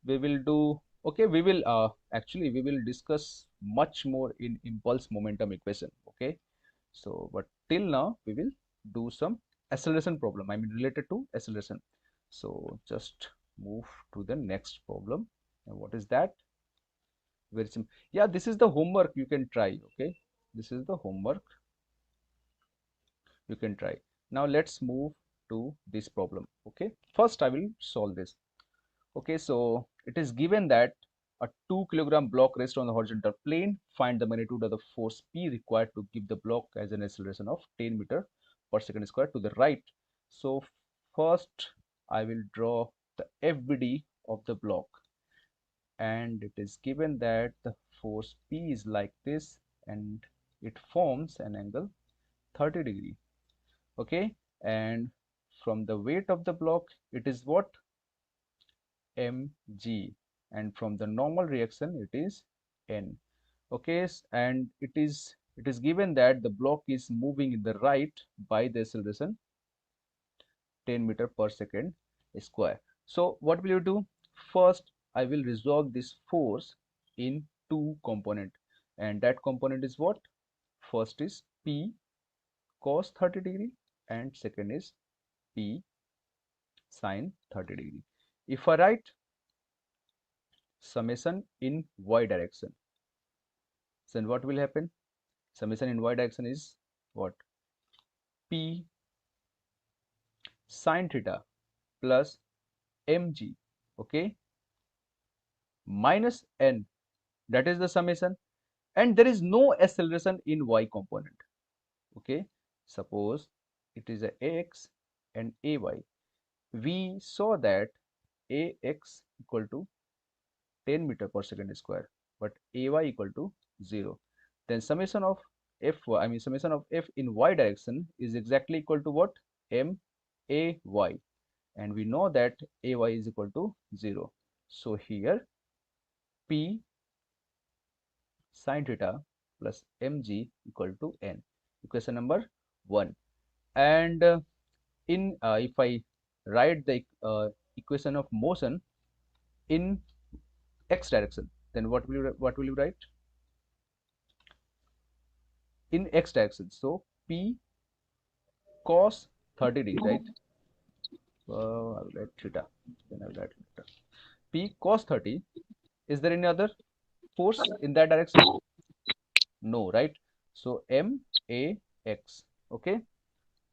we will do, okay, we will actually we will discuss much more in impulse momentum equation. Okay, so but till now we will do some acceleration problem, I mean related to acceleration. So just move to the next problem. And what is that? Very simple. Yeah, this is the homework, you can try. Okay, this is the homework, you can try. Now let's move to this problem. Okay, first I will solve this. Okay, so it is given that a 2 kg block rests on the horizontal plane. Find the magnitude of the force P required to give the block as an acceleration of 10 meter per second square to the right. So first I will draw the FBD of the block, and it is given that the force P is like this, and it forms an angle 30 degree. Okay, and from the weight of the block, it is what? mg, and from the normal reaction it is n. Okay, and it is given that the block is moving in the right by the acceleration 10 meter per second square. So what will you do? First I will resolve this force in two component, and that component is what? First is P cos 30 degree, and second is P sin 30 degree. If I write summation in y direction, then what will happen? Summation in y direction is what? P sin theta plus mg, okay, minus n, that is the summation, and there is no acceleration in y component. Okay, suppose it is a ax and ay. We saw that ax equal to 10 meter per second square, but ay equal to 0. Then summation of f, I mean summation of f in y direction is exactly equal to what? M a y, and we know that ay is equal to 0. So here P sin theta plus mg equal to n, equation number 1. And in if I write the equation of motion in x direction, then what will you write in x direction? So P cos 30 degree, right? I will write theta, then I will write theta. P cos 30. Is there any other force in that direction? No, right? So m a x. Okay,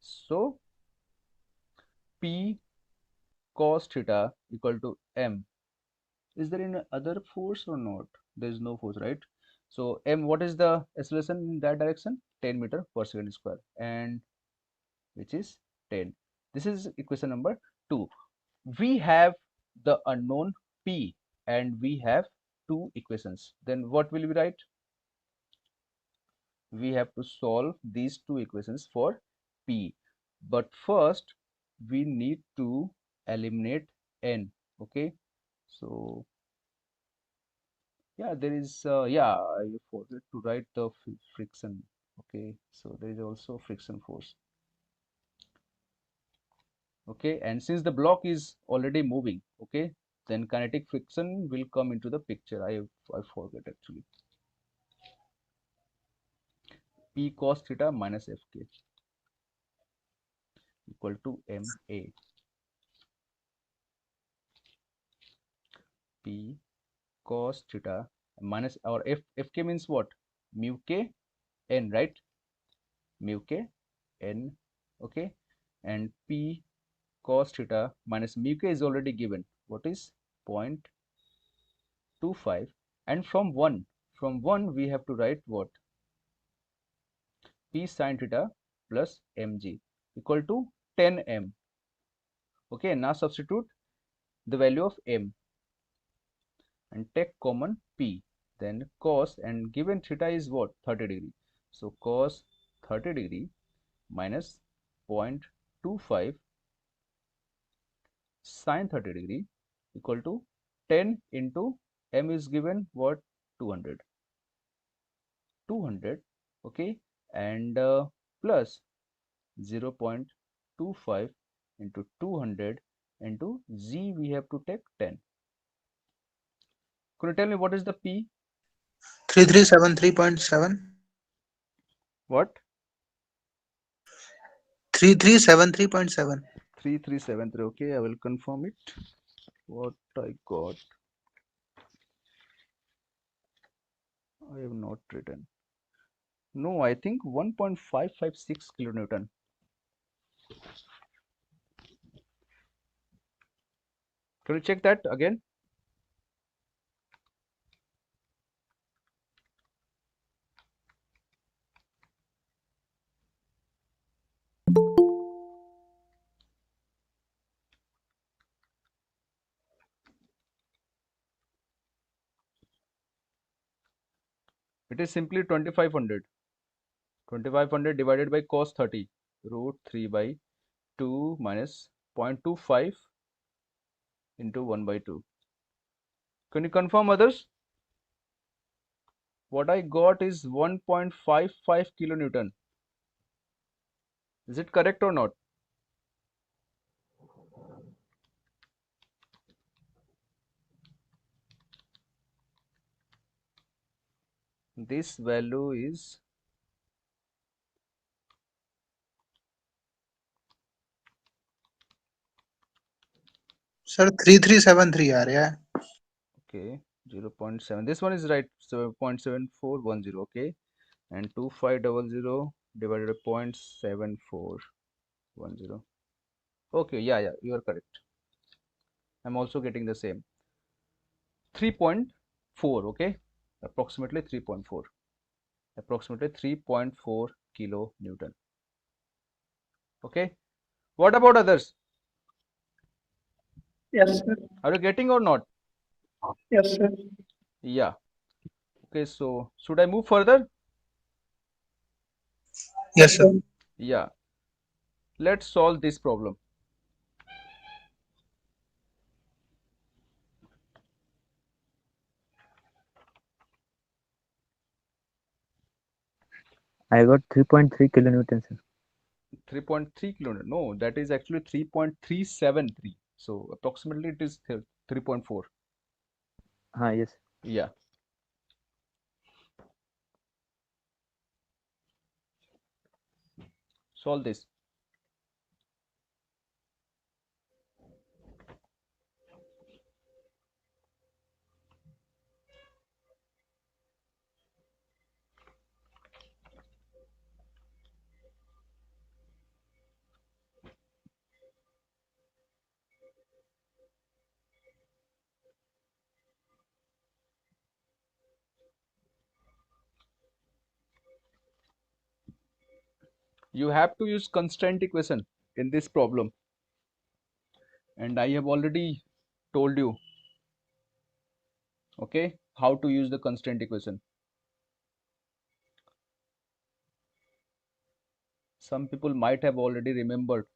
so P cos theta equal to m. Is there any other force or not? There is no force, right? So m, what is the acceleration in that direction? 10 meter per second square, and which is 10. This is equation number 2. We have the unknown P, and we have two equations. Then what will we write? We have to solve these two equations for P, but first we need to eliminate n. Okay, so yeah, there is yeah, I forgot to write the friction. Okay, so there is also friction force. Okay, and since the block is already moving, okay, then kinetic friction will come into the picture. I forget actually. P cos theta minus fk. equal to MA. P cos theta minus, or Fk means what? Mu k n, right? Mu k n, okay? And P cos theta minus mu k is already given. What is 0.25? And from 1 we have to write what? P sin theta plus mg equal to 10m. Okay, now substitute the value of m and take common p. Then cos, and given theta is what? 30 degree. So cos 30 degree minus 0.25 sin 30 degree equal to 10 into m is given what? 200, okay, and plus 0.25 into 200 into z, we have to take 10. Could you tell me what is the P? 3373.7. What? 3373.7. 3373. Okay, I will confirm it. What I got, I have not written. No, I think 1.556 kilonewton. Can you check that again? It is simply 2500. 2500 divided by cos 30, root 3 by 2 minus 0.25 into 1 by 2. Can you confirm, others? What I got is 1.55 kilonewton. Is it correct or not? This value is Sir 3373 आ रहा है. okay, 0.7. This one is right, 0.7410. Okay, and 2500 divided by 0.7410. Okay, yeah, you are correct. I'm also getting the same. 3.4. Okay, approximately 3.4. Approximately 3.4 kilonewton. Okay, what about others? Yes, sir. Are you getting or not? Yes, sir. Yeah. Okay, so should I move further? Yes, sir. Yeah. Let's solve this problem. I got 3.3 kilonewtons, sir. 3.3 kilonewton. No, that is actually 3.373. So approximately it is 3.4. Yes. Yeah. Solve this. You have to use constraint equation in this problem. And I have already told you, okay, how to use the constraint equation. Some people might have already remembered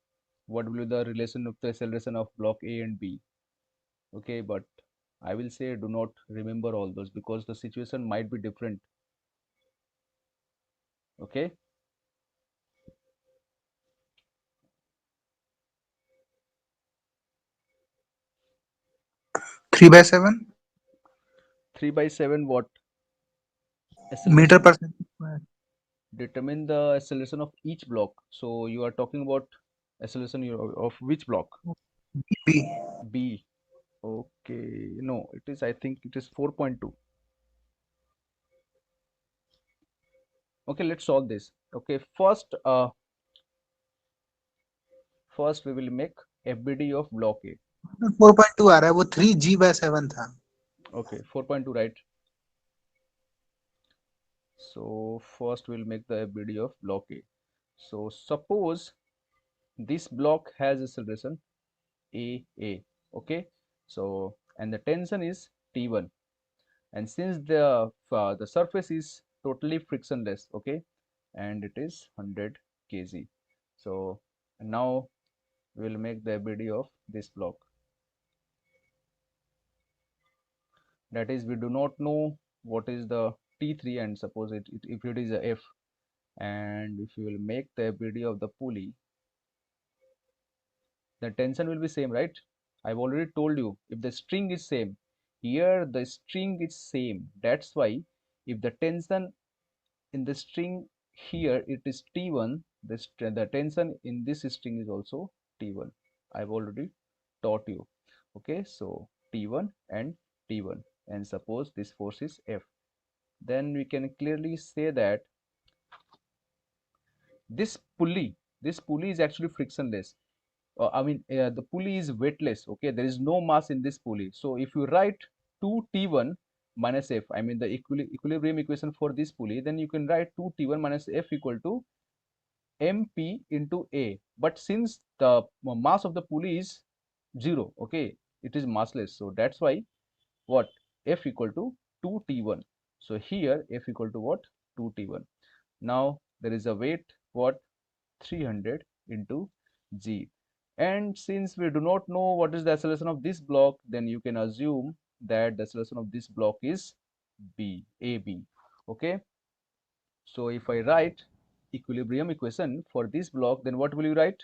what will be the relation of the acceleration of block A and B. Okay, but I will say do not remember all those because the situation might be different. Okay, 3/7 3 by 7 what? meter Acceleration. per second square. Determine the acceleration of each block. So you are talking about Acceleration of which block? B. B. Okay, no, it is, I think it is 4.2. Okay, let's solve this. Okay, first we will make FBD of block A. 4.2 आ रहा है, वो 3G/7 था. Okay, 4.2, right? So first we'll make the FBD of block A. So suppose this block has acceleration AA. Okay, so and the tension is T1, and since the surface is totally frictionless, okay, and it is 100 kg. So now we will make the FBD of this block. That is, we do not know what is the T3, and suppose if it is a F, and if you will make the FBD of the pulley, the tension will be same, right? I've already told you, if the string is same, here the string is same, that's why if the tension in the string here it is T1, the tension in this string is also T1. I've already taught you. Okay, so T1 and T1, and suppose this force is F, then we can clearly say that this pulley is actually frictionless. The pulley is weightless. Okay, there is no mass in this pulley. So if you write 2T1 minus F, I mean the equilibrium equation for this pulley, then you can write 2T1 minus F equal to MP into A. But since the mass of the pulley is 0, okay, it is massless. So that's why what? F equal to 2T1. So here F equal to what? 2T1. Now there is a weight, what? 300 into G. And since we do not know what is the acceleration of this block, then you can assume that the acceleration of this block is AB. Okay. So if I write equilibrium equation for this block, then what will you write?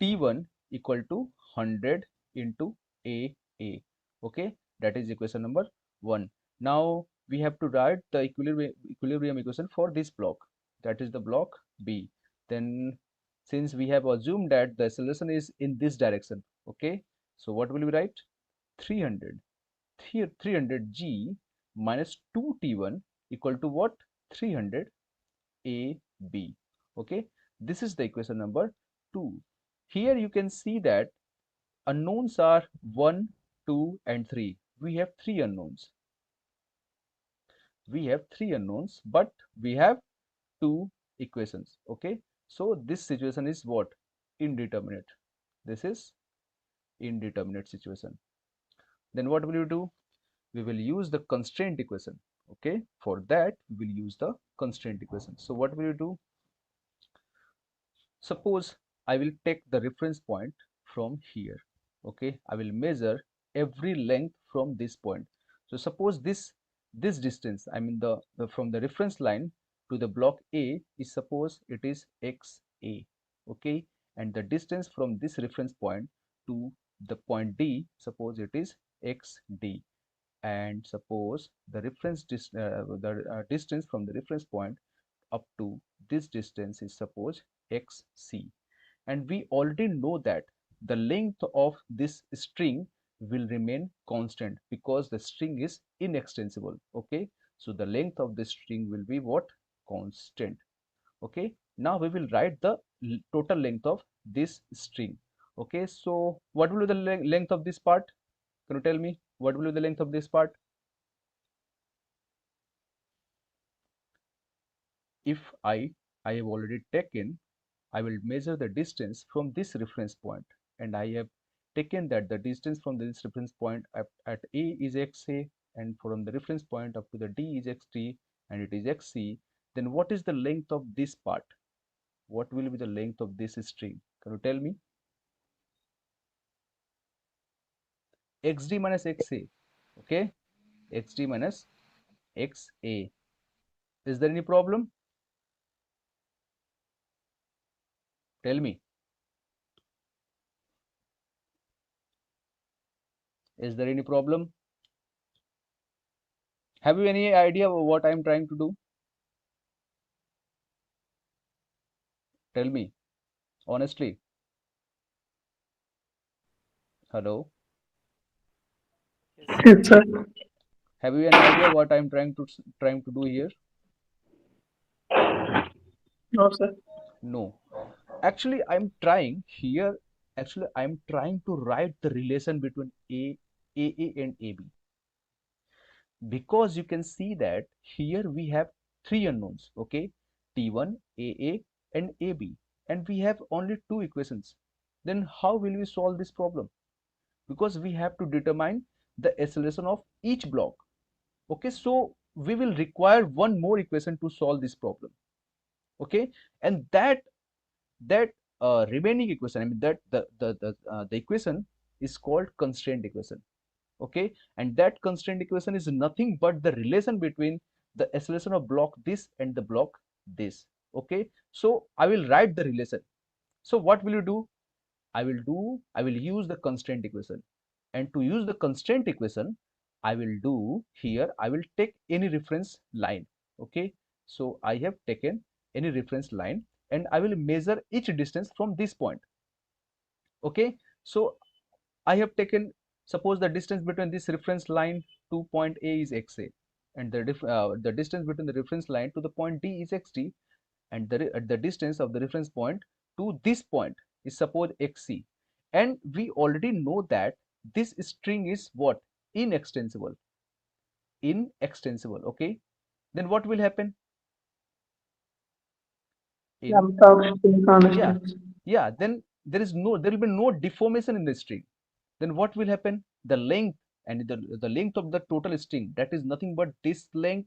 T1 equal to 100 into AA. Okay, that is equation number 1. Now we have to write the equilibrium equation for this block, that is the block B. Then since we have assumed that the acceleration is in this direction, okay, so what will we write? 300 300G minus 2T1 equal to what? 300 AB. Okay, this is the equation number 2. Here you can see that unknowns are 1, 2 and 3. We have three unknowns. But we have two equations. Okay, so this situation is what? Indeterminate. This is indeterminate situation. Then what will you do? We will use the constraint equation. Okay, for that we will use the constraint equation. So what will you do? Suppose I will take the reference point from here. Okay, I will measure every length from this point. So suppose this distance, I mean the from the reference line to the block A is, suppose it is XA. Okay, and the distance from this reference point to the point D, suppose it is XD. And suppose the distance from the reference point up to this distance is, suppose, XC. And we already know that the length of this string will remain constant because the string is inextensible. Okay, so the length of the string will be what? Constant. Okay, now we will write the total length of this string. Okay, so what will be the length of this part? Can you tell me what will be the length of this part? If I have already taken, I will measure the distance from this reference point, and I have taken that the distance from this reference point at A is XA, and from the reference point up to the D is XT, and it is XC. Then what is the length of this part? What will be the length of this string? Can you tell me? XD minus XA. Okay, XD minus XA. Is there any problem? Tell me. Is there any problem? Have you any idea of what I am trying to do? Tell me honestly. Hello. Yes, sir. Have you any idea what I'm trying to do here? No, sir. No. Actually, I'm trying here. Actually, I'm trying to write the relation between AA and AB, because you can see that here we have three unknowns. Okay, T1, AA, and AB, and we have only two equations. Then how will we solve this problem? Because we have to determine the acceleration of each block. Okay, so we will require one more equation to solve this problem. Okay, and that remaining equation, I mean that the equation is called constraint equation. Okay, and that constraint equation is nothing but the relation between the acceleration of block this and the block this. Okay, so I will write the relation. So what will you do? I will use the constraint equation, and to use the constraint equation, I will do here, I will take any reference line. Okay, so I have taken any reference line, and I will measure each distance from this point. Okay, so I have taken, suppose the distance between this reference line to point A is xa, and the distance between the reference line to the point D is xt, and the distance of the reference point to this point is suppose xc, and we already know that this string is what? Inextensible. Okay, then what will happen? In Lambda of string Yeah, constants. then there will be no deformation in the string. Then what will happen? The length, and the length of the total string, that is nothing but this length,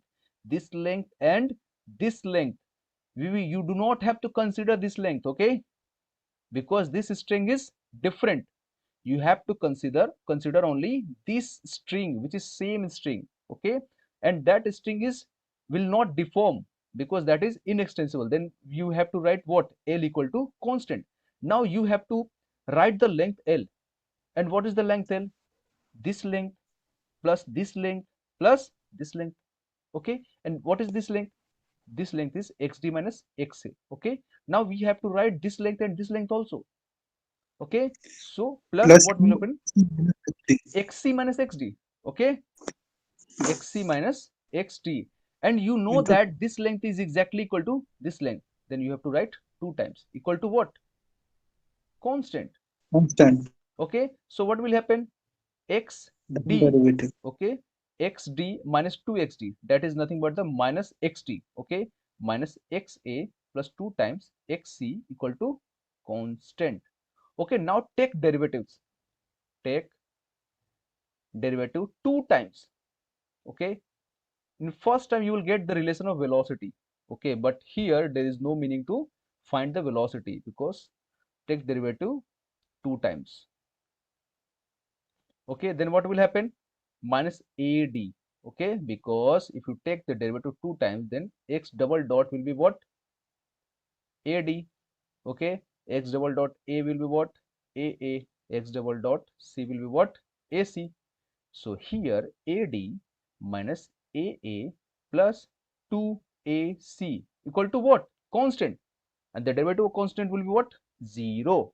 and this length. You do not have to consider this length. Okay, because this string is different. You have to consider only this string, which is same string. Okay, and that string is will not deform, because that is inextensible. Then you have to write what? L equal to constant. Now you have to write the length L. And what is the length L? This length plus this length plus this length. Okay, and what is this length? This length is xd minus xa. Okay, now we have to write this length and this length also. Okay, so plus plus what will happen? D. Xc minus xd. Okay, xc minus xt, and you know into that this length is exactly equal to this length. Then you have to write 2 times equal to what? Constant. constant Okay, so what will happen? double xd. derivative Okay, xd minus 2xd, that is nothing but the minus xt. Okay, minus xa plus 2 times xc equal to constant. Okay, now take derivatives. Take derivative 2 times. Okay, in first time you will get the relation of velocity. Okay, but here there is no meaning to find the velocity, because take derivative 2 times. Okay, then what will happen? Minus ad. Okay, because if you take the derivative 2 times, then x double dot will be what? Ad. Okay, x double dot a will be what? Aa. X double dot c will be what? Ac. So here AD minus AA plus 2AC equal to what? Constant. And the derivative of constant will be what? 0.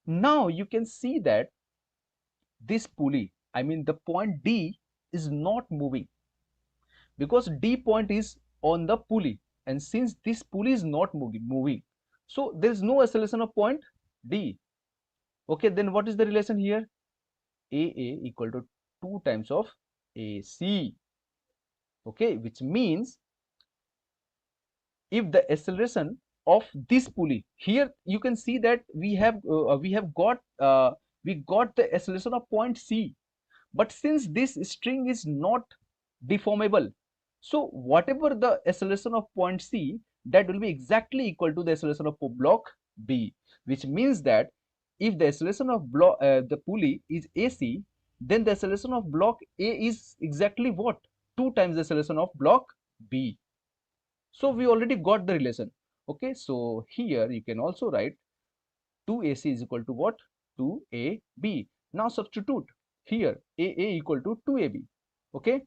Now you can see that this pulley, I mean the point D, is not moving, because D point is on the pulley. And since this pulley is not moving, so there is no acceleration of point D. Okay, then what is the relation here? AA equal to 2 times of AC. Okay, which means if the acceleration of this pulley, here you can see that we got the acceleration of point C, but since this string is not deformable, so whatever the acceleration of point C, that will be exactly equal to the acceleration of block B, which means that if the acceleration of the pulley is AC, then the acceleration of block A is exactly what? 2 times the acceleration of block B. So we already got the relation. Okay, so here you can also write 2AC is equal to what? 2AB. Now substitute here AA equal to 2AB. Okay,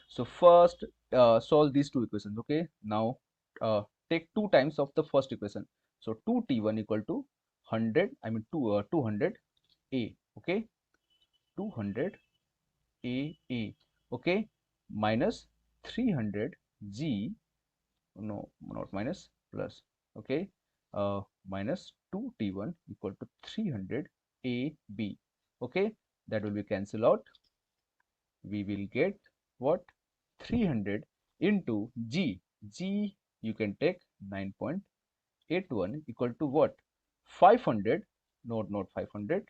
so first solve these two equations. Okay, now take 2 times of the first equation. So 2T1 equal to 100, I mean 200 A. okay, 200 AA, okay, minus 300 G, no, not minus, plus, okay, minus 2T1 equal to 300 AB, okay, that will be cancelled out. We will get what? 300 into G. G you can take 9.81 equal to what? 500, not 500,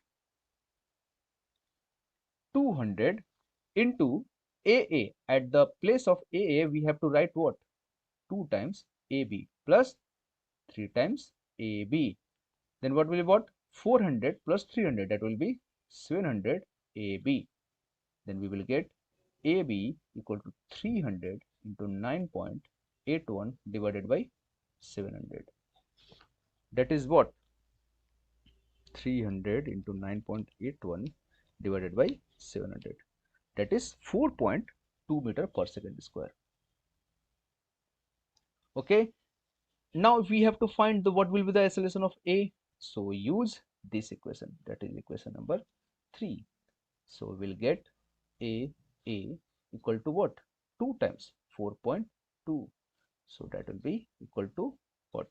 200 into AA. At the place of AA, we have to write what? 2 times AB plus 3 times AB. Then what will be what? 400 plus 300, that will be 700 AB. Then we will get AB equal to 300 into 9.81 divided by 700. That is what? 300 into 9.81 divided by 700. That is 4.2 meter per second square. Okay. Now we have to find what will be the acceleration of A. So use this equation, that is equation number 3. So we'll get A equal to what? 2 times 4.2. So that will be equal to what?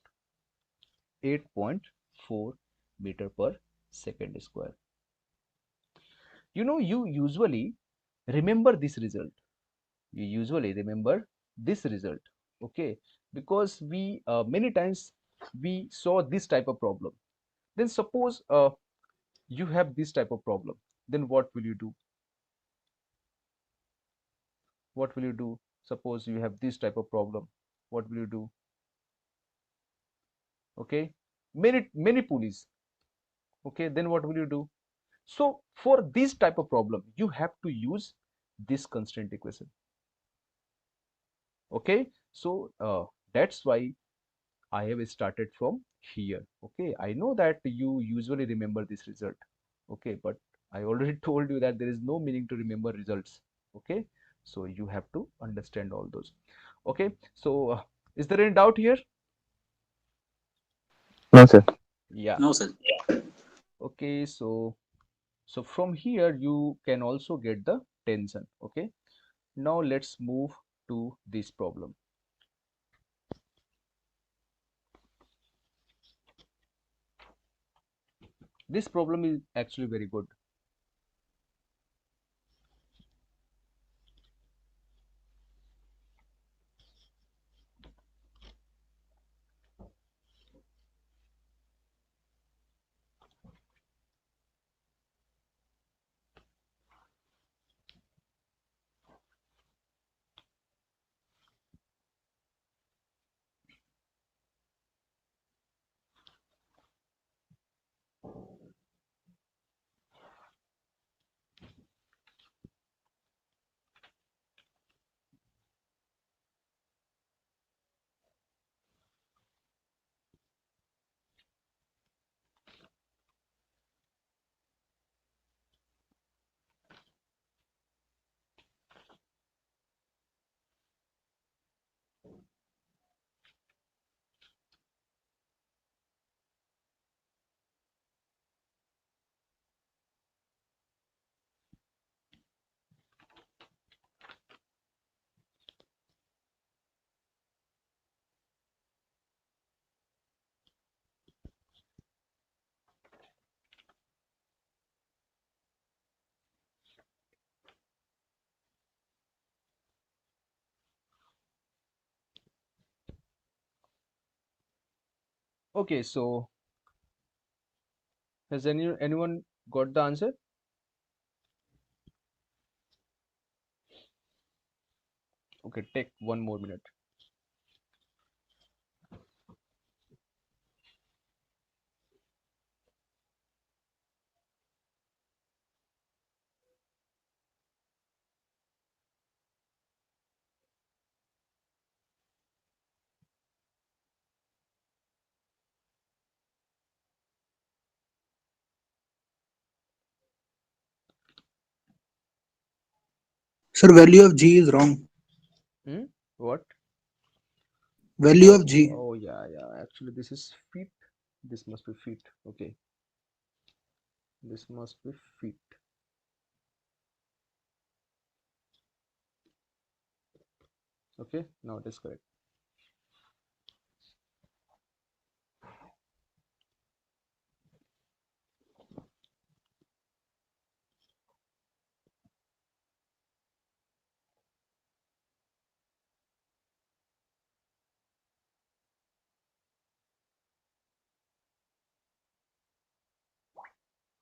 8.4 meter per second square. You know, you usually remember this result. You usually remember this result, okay? Because we many times we saw this type of problem. Then suppose you have this type of problem. Then what will you do? What will you do? Suppose you have this type of problem. What will you do? Okay, many pulleys. Okay, then what will you do? So for this type of problem, you have to use this constraint equation. Okay, so that's why I have started from here. Okay, I know that you usually remember this result. Okay, but I already told you that there is no meaning to remember results. Okay, so you have to understand all those. Okay, so is there any doubt here? No, sir. Yeah. No, sir. Okay, so from here you can also get the tension. Okay, now let's move to this problem. This problem is actually very good. Okay, so has anyone got the answer? Okay, take 1 more minute. Sir, value of G is wrong. What? Value of G. Oh yeah, actually this is feet. This must be feet. Okay. This must be feet. Okay, now it is correct.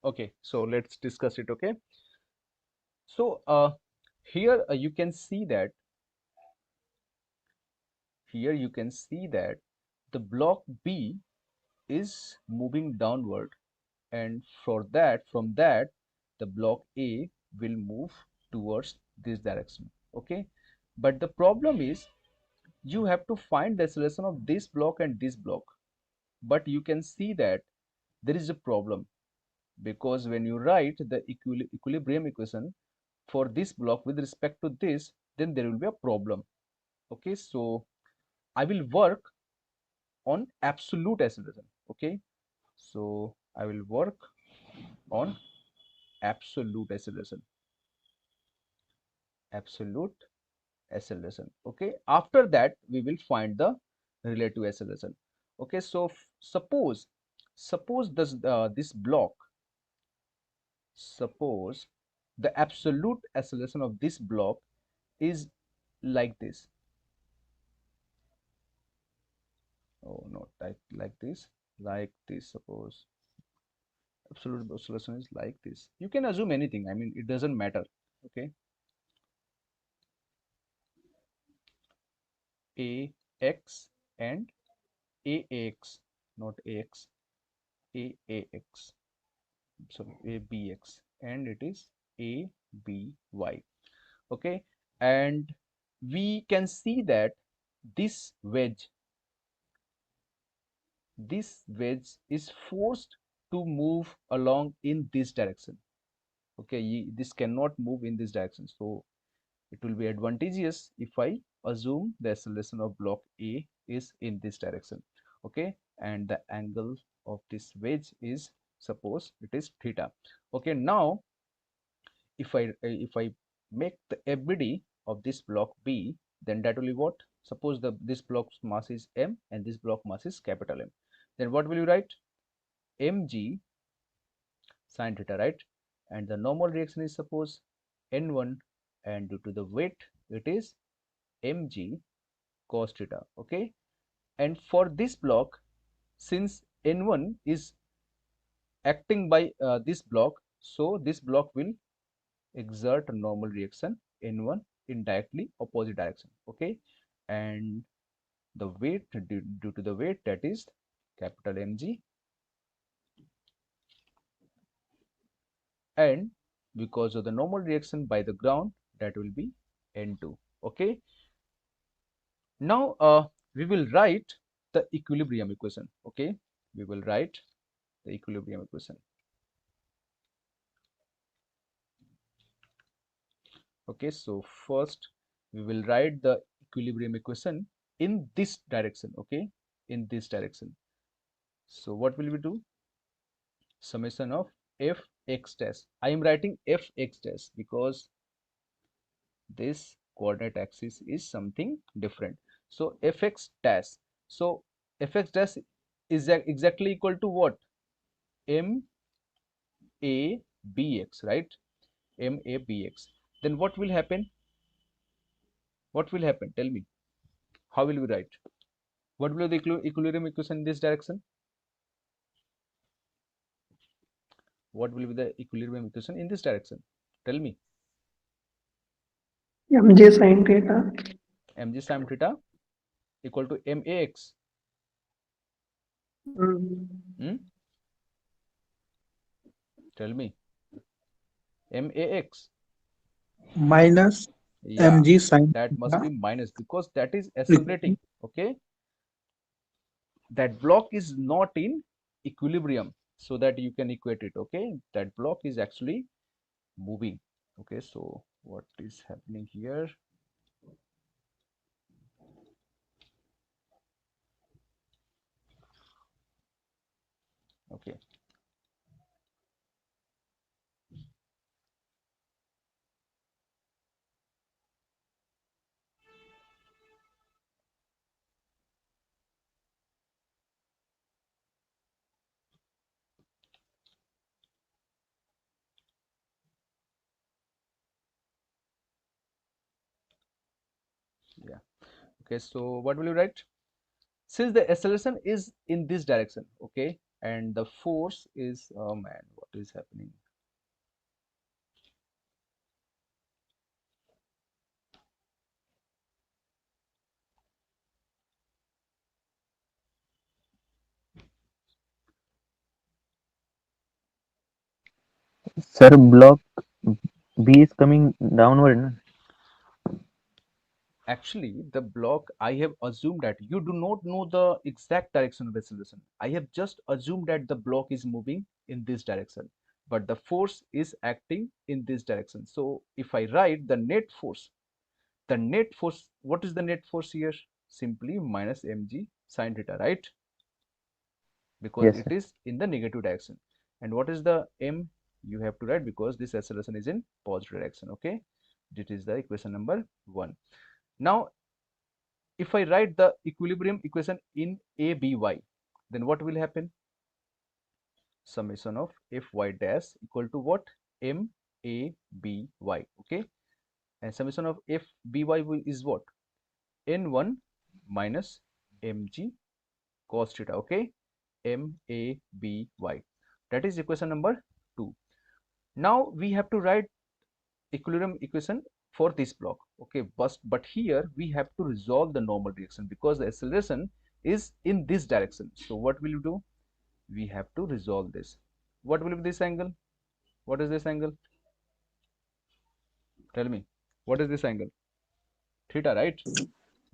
Okay, so let's discuss it. Okay, so here you can see that the block B is moving downward, and from that the block A will move towards this direction. Okay, but the problem is you have to find the acceleration of this block and this block, but you can see that there is a problem, because when you write the equilibrium equation for this block with respect to this, then there will be a problem. Okay, so I will work on absolute acceleration. Okay, so I will work on absolute acceleration. Okay, after that we will find the relative acceleration. Okay, so suppose suppose the absolute acceleration of this block is like this. Oh no, like this. Suppose absolute acceleration is like this. You can assume anything, I mean it doesn't matter. Okay, ax and aax, not ax, aax, sorry, abx, and it is aby. Okay, and we can see that this wedge is forced to move along in this direction. Okay, this cannot move in this direction, so it will be advantageous if I assume the acceleration of block A is in this direction. Okay, and the angle of this wedge is, suppose it is theta. Okay, now if I make the FBD of this block B, then that will be what? Suppose this block's mass is m and this block mass is capital M. Then what will you write? mg sin theta, right? And the normal reaction is suppose n1, and due to the weight it is mg cos theta. Okay, and for this block, since n1 is acting by this block, so this block will exert a normal reaction n1 in directly opposite direction. Okay, and the weight due to the weight, that is capital mg, and because of the normal reaction by the ground, that will be n2. Okay, now we will write the equilibrium equation. Okay, we will write the equilibrium equation. Okay, so first we will write the equilibrium equation in this direction. Okay, in this direction. So what will we do? Summation of fx dash. I am writing fx dash because this coordinate axis is something different. So fx dash. So fx dash is exactly equal to what? M a bx, right? M a bx. Then what will happen? What will happen? Tell me. How will we write? What will be the equilibrium equation in this direction? What will be the equilibrium equation in this direction? Tell me. mj sin theta. Mg sin theta equal to max. Hmm? Tell me. Max. minus Yeah, mg sin that must theta be minus, because that is equal accelerating. Okay, that block is not in equilibrium, so that you can equate it. Okay, that block is actually moving. Okay, so what is happening here? Okay, yeah. Okay, so what will you write? Since the acceleration is in this direction, okay, and the force is, oh man, what is happening? Sir, block B is coming downward. No? Actually, the block, I have assumed that you do not know the exact direction of acceleration. I have just assumed that the block is moving in this direction, but the force is acting in this direction. So if I write the net force, what is the net force here? Simply minus mg sine theta, right? Because Yes, it sir. is in the negative direction. And what is the m? You have to write because this acceleration is in positive direction, okay? This is the equation number 1. Now if I write the equilibrium equation in ABY, then what will happen? Summation of Fy dash equal to what? MABY, okay? And summation of FBY is what? N1 minus mg cos theta, okay? MABY. That is equation number 2. Now we have to write equilibrium equation for this block, okay, but here we have to resolve the normal direction because the acceleration is in this direction. So what will you do? We have to resolve this. What will be this angle? What is this angle? Tell me, what is this angle? Theta, right?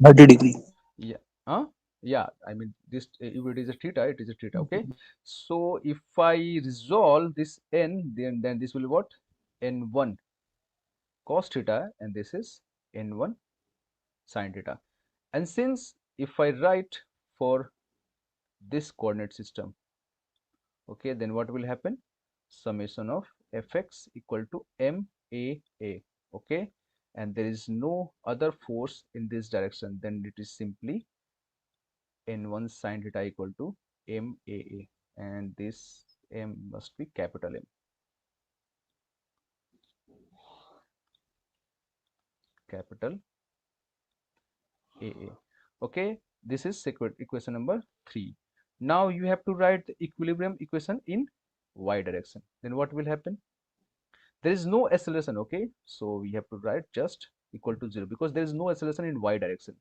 30 degree. Yeah. Yeah, I mean this, if it is a theta, it is a theta, okay? So if I resolve this n, then this will be what? N1 cos theta, and this is N1 sin theta. And since if I write for this coordinate system, okay, then what will happen? Summation of fx equal to MAA, okay, and there is no other force in this direction, then it is simply N1 sin theta equal to MAA, and this M must be capital M, capital AA. Okay, this is equation number 3. Now you have to write the equilibrium equation in y direction. Then what will happen? There is no acceleration, okay? So we have to write just equal to 0 because there is no acceleration in y direction.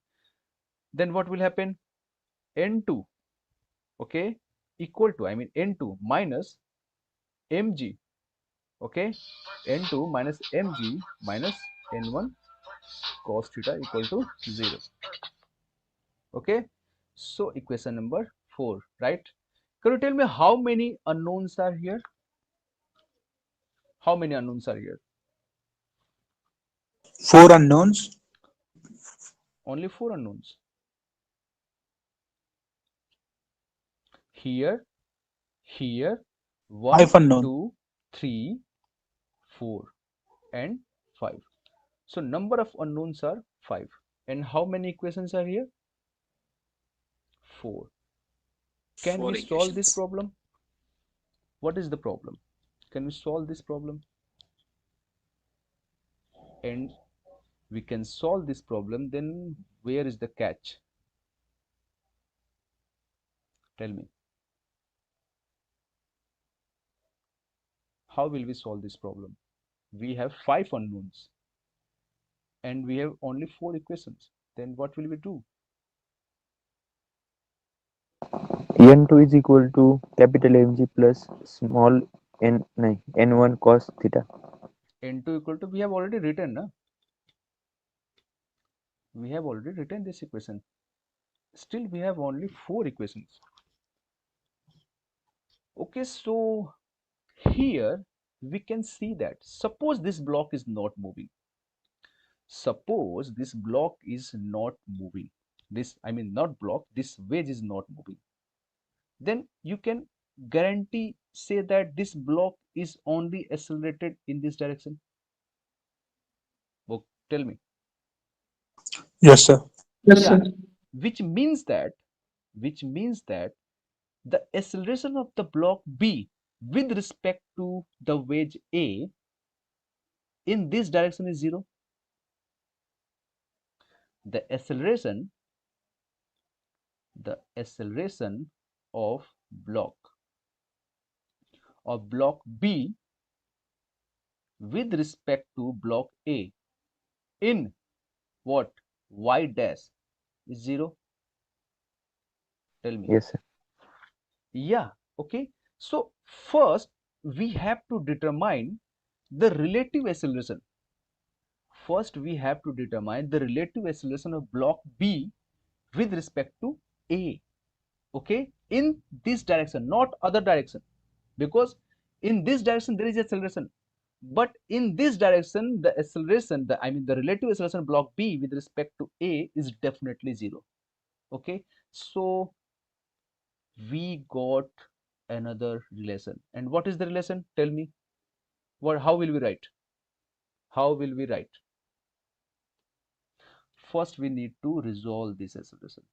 Then what will happen? N2, okay, equal to, I mean N2 minus mg, okay? N2 minus mg minus N1 cos theta equal to 0. Okay, so equation number 4, right? Can you tell me how many unknowns are here? How many unknowns are here? 4 unknowns. Only 4 unknowns. Here 1 5 unknown. 2 3 4 and 5. So number of unknowns are 5. And how many equations are here? 4. Can 4 we solve this equations. problem? What is the problem? Can we solve this problem? And we can solve this problem, then where is the catch? Tell me. How will we solve this problem? We have 5 unknowns and we have only 4 equations. Then what will we do? N2 is equal to capital Mg plus small n, n1 cos theta. N2 equal to, we have already written, na? We have already written this equation. Still we have only 4 equations. Okay, so here we can see that suppose this block is not moving. Suppose this block is not moving. This, I mean not block, this wedge is not moving. Then you can guarantee say that this block is only accelerated in this direction. Oh, tell me. Yes, sir. Yes, Yeah, sir. which means that the acceleration of the block B with respect to the wedge A in this direction is 0. the acceleration of block B with respect to block A in what y dash is 0. Tell me. Yes, sir. Yeah, okay. So first we have to determine the relative acceleration. First we have to determine the relative acceleration of block B with respect to A. Okay, in this direction, not other direction, because in this direction there is acceleration, but in this direction the acceleration, the relative acceleration of block B with respect to A is definitely 0. Okay, so we got another relation. And what is the relation? Tell me. How will we write? First we need to resolve this acceleration,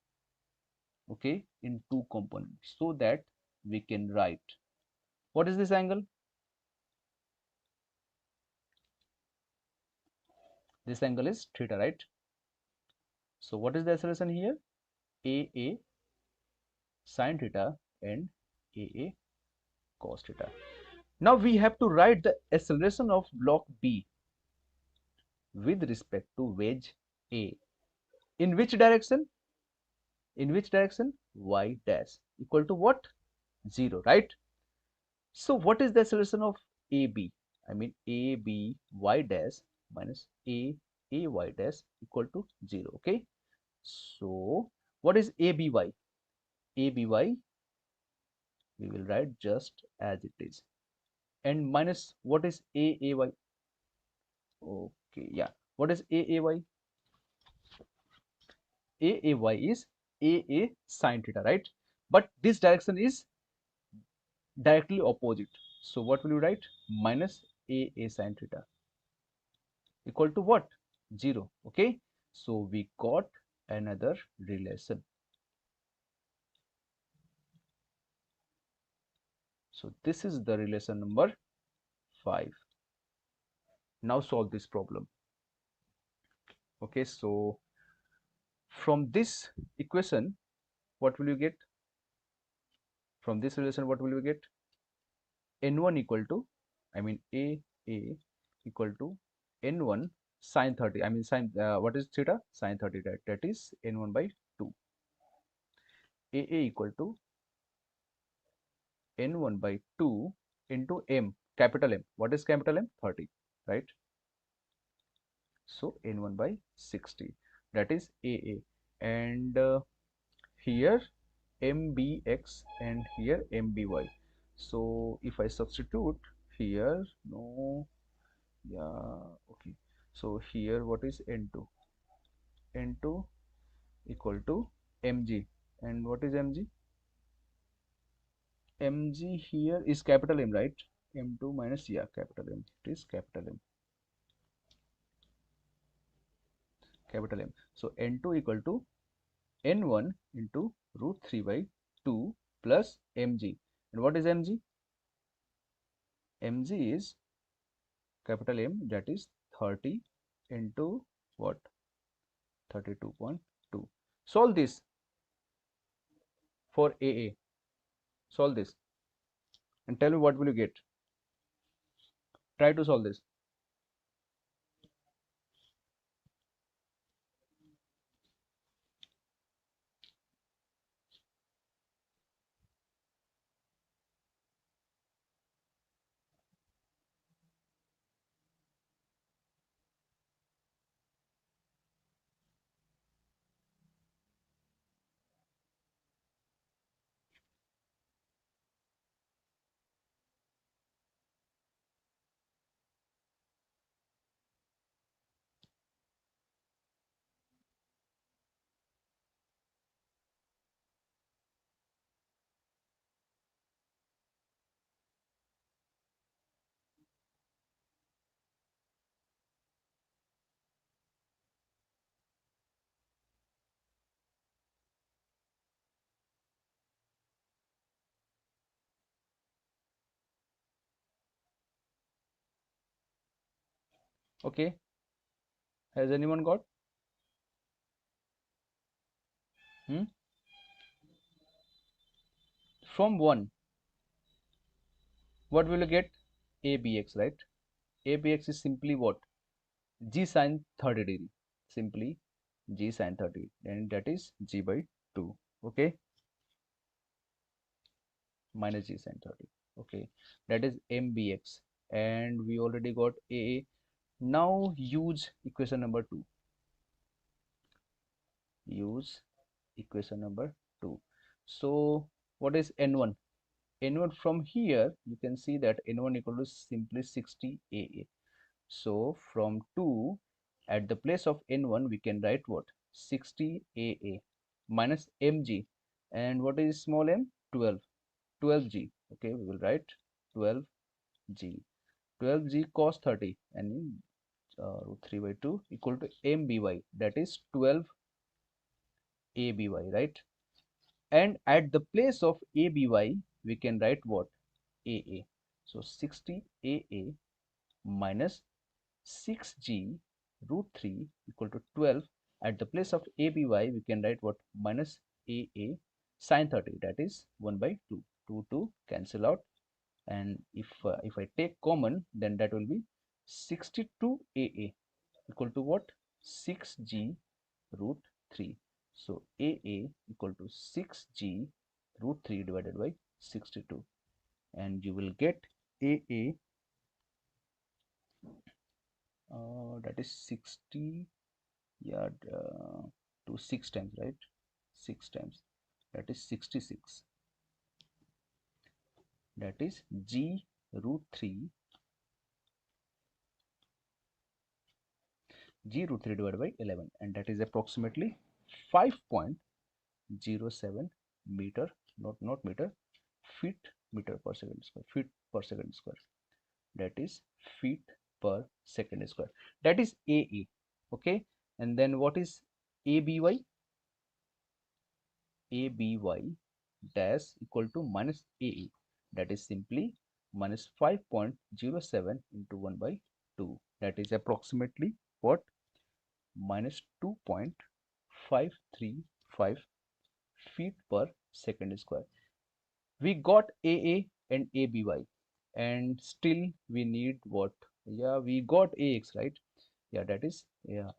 okay, in two components, so that we can write what is this angle. This angle is theta, right? So what is the acceleration here? AA sine theta and AA cos theta. Now we have to write the acceleration of block B with respect to wedge A. In which direction? Y dash equal to what? 0, right? So what is the acceleration of AB? AB y dash minus A y dash equal to 0. Okay. So what is ABY? ABY we will write just as it is. And minus what is AAY? Okay, yeah. What is AAY? AAY is AA sine theta, right? But this direction is directly opposite. So what will you write? Minus AA sine theta equal to what? 0. Okay. So we got another relation. So this is the relation number 5. Now solve this problem. Okay, so from this equation, what will you get? From this relation, what will you get? N1 equal to, A equal to N1 sine 30. What is theta? Sine 30, right? That is N1 by 2. AA equal to N1 by 2 into M, capital M. What is capital M? 30, right? So N1 by 60, that is AA. And here MBX and here MBY. So if I substitute here, no, yeah, okay. So here what is N2? N2 equal to mg. And what is mg? Mg here is capital M, right? M2 minus, yeah, capital M. It is capital M. Capital M. So N2 equal to N1 into root 3 by 2 plus mg. And what is mg? Mg is capital M, that is 30 into what? 32.2. Solve this for AA. Solve this and tell me what will you get. Try to solve this. Okay. Has anyone got? From 1, what will you get? ABX, right? ABX is simply what? G sine 30 degree. Simply G sine 30, and that is G by 2. Okay, minus G sine 30. Okay, that is MBX, and we already got AA. Now use equation number 2. Use equation number 2. So what is N1? N1 from here you can see that N1 equal to simply 60 AA. So from 2, at the place of N1 we can write what? 60 AA minus mg, and what is small m? 12. 12g. Okay, we will write 12g. 12g cos 30, and root 3 by 2 equal to mby, that is 12 aby, right? And at the place of aby we can write what? AA. So 60 AA minus 6g root 3 equal to 12. At the place of aby we can write what? Minus AA sine 30, that is 1 by 2. 2 cancel out, and if I take common, then that will be 62 AA equal to what? 6g root 3. So AA equal to 6g root 3 divided by 62, and you will get AA, that is 60, yeah, to 6 times, right? 6 times, that is 66. That is g root 3, g root 3 divided by 11, and that is approximately 5.07 meter, not meter, feet meter per second square, feet per second square. That is feet per second square. That is AA. Okay, and then what is ABY? ABY dash equal to minus AA, that is simply minus 5.07 into 1 by 2, that is approximately what? Minus 2.535 feet per second square. We got AA and ABY, and still we need what? Yeah, we got AX, right? Yeah, that is, yeah,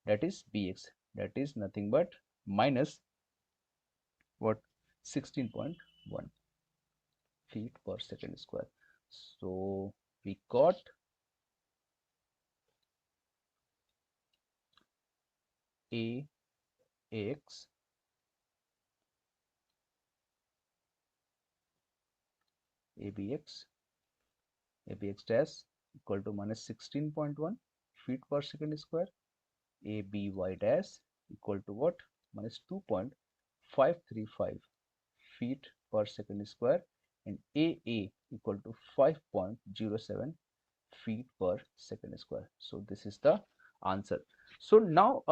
that is BX, that is nothing but minus what? 16.1 feet per second square. So we got AX ABX dash equal to minus 16.1 feet per second square. ABY dash equal to what? Minus 2.535 feet per second square, and AA equal to 5.07 feet per second square. So this is the answer. So now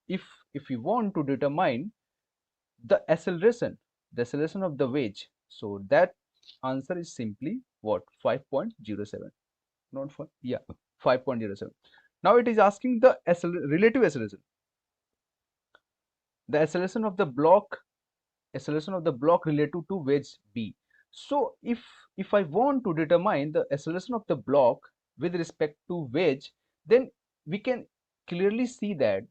if you want to determine the acceleration of the wedge, so that answer is simply what? 5.07, not 5, yeah, 5.07. Now it is asking the relative acceleration, the acceleration of the block relative to wedge B. So if I want to determine the acceleration of the block with respect to wedge, then we can clearly see that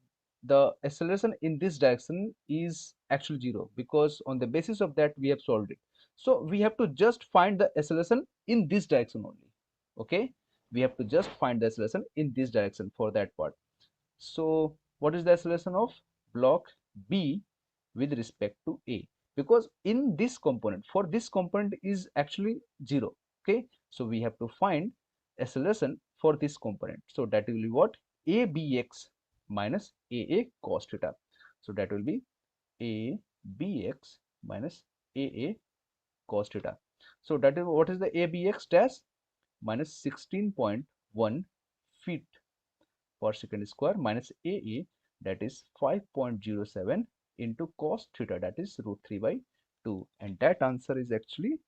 the acceleration in this direction is actually 0, because on the basis of that we have solved it. So we have to just find the acceleration in this direction only. Okay, we have to just find the acceleration in this direction for that part. So what is the acceleration of block B with respect to A? Because in this component, for this component is actually 0. Okay, so we have to find acceleration for this component. So that will be what? ABX minus AA cos theta. So that will be ABX minus AA cos theta. So that is what is the ABX dash? Minus 16.1 feet per second square minus AA, that is 5.07 into cos theta, that is root 3 by 2, and that answer is actually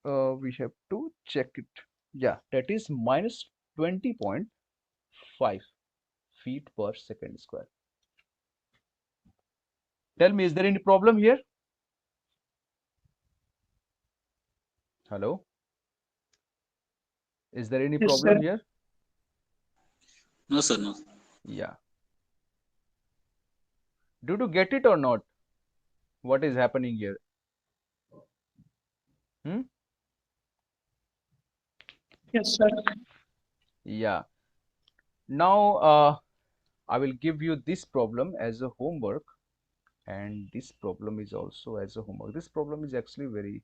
we have to check it. Yeah, that is minus 20.5 feet per second square. Tell me, is there any problem here? Hello? Is there any Yes, problem sir. here? No, sir, no. Yeah. Do you get it or not? What is happening here? Hmm? Yes, sir. Yeah. Now, I will give you this problem as a homework, and this problem is also as a homework. This problem is actually very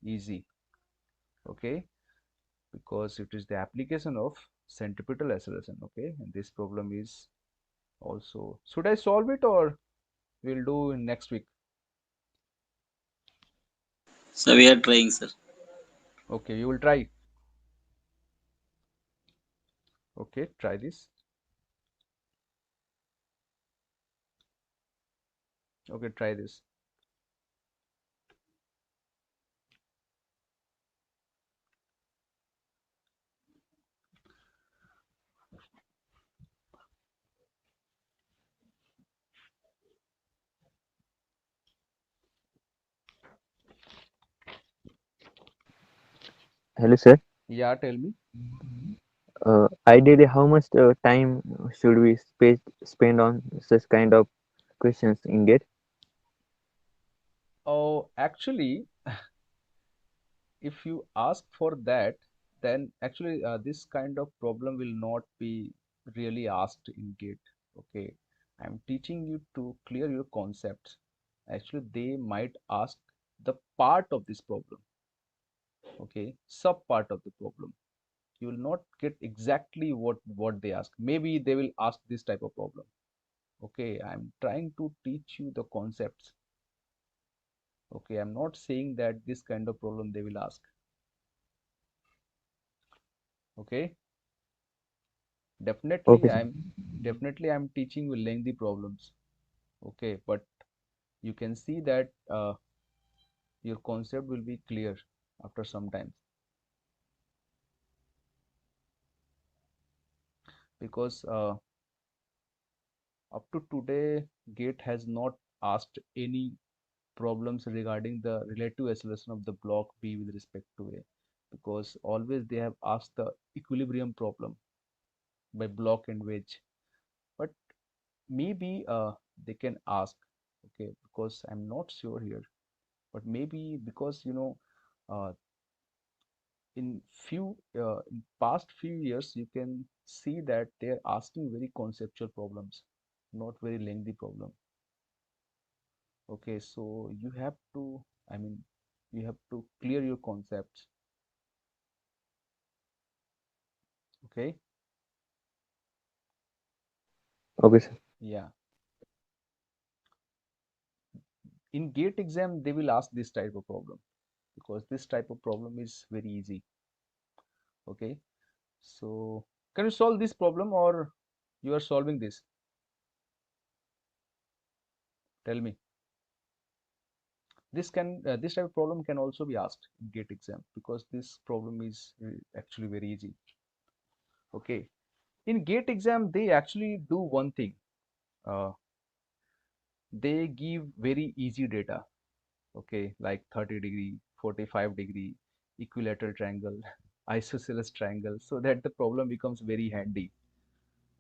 easy, okay, because it is the application of centripetal acceleration, okay, and this problem is also, should I solve it or we'll do in next week? So we are trying, sir. Okay, you will try. Okay, try this. Okay, try this. Hello, sir. Yeah, tell me. Ideally, how much time should we spend on such kind of questions in GATE? Oh, actually, if you ask for that, then actually this kind of problem will not be really asked in GATE. Okay, I'm teaching you to clear your concepts. Actually, they might ask the part of this problem. Okay, sub part of the problem. You will not get exactly what they ask. Maybe they will ask this type of problem. Okay, I'm trying to teach you the concepts. Okay, I'm not saying that this kind of problem they will ask. Okay, Okay, definitely sir. I'm teaching you lengthy problems. Okay, but you can see that your concept will be clear after some time, because up to today GATE has not asked any problems regarding the relative acceleration of the block B with respect to A, because always they have asked the equilibrium problem by block and wedge. But maybe they can ask, okay, because I'm not sure here, but maybe because uh, in past few years you can see that they're asking very conceptual problems, not very lengthy problem. Okay, so you have to, I mean, you have to clear your concepts. Okay, Okay, sir. yeah, in GATE exam they will ask this type of problem, because this type of problem is very easy. Okay, so can you solve this problem or you are solving this? Tell me. This type of problem can also be asked in GATE exam, because this problem is actually very easy. Okay, in GATE exam they actually do one thing. Uh, they give very easy data. Okay, like 30-degree, 45-degree, equilateral triangle, isosceles triangle, so that the problem becomes very handy.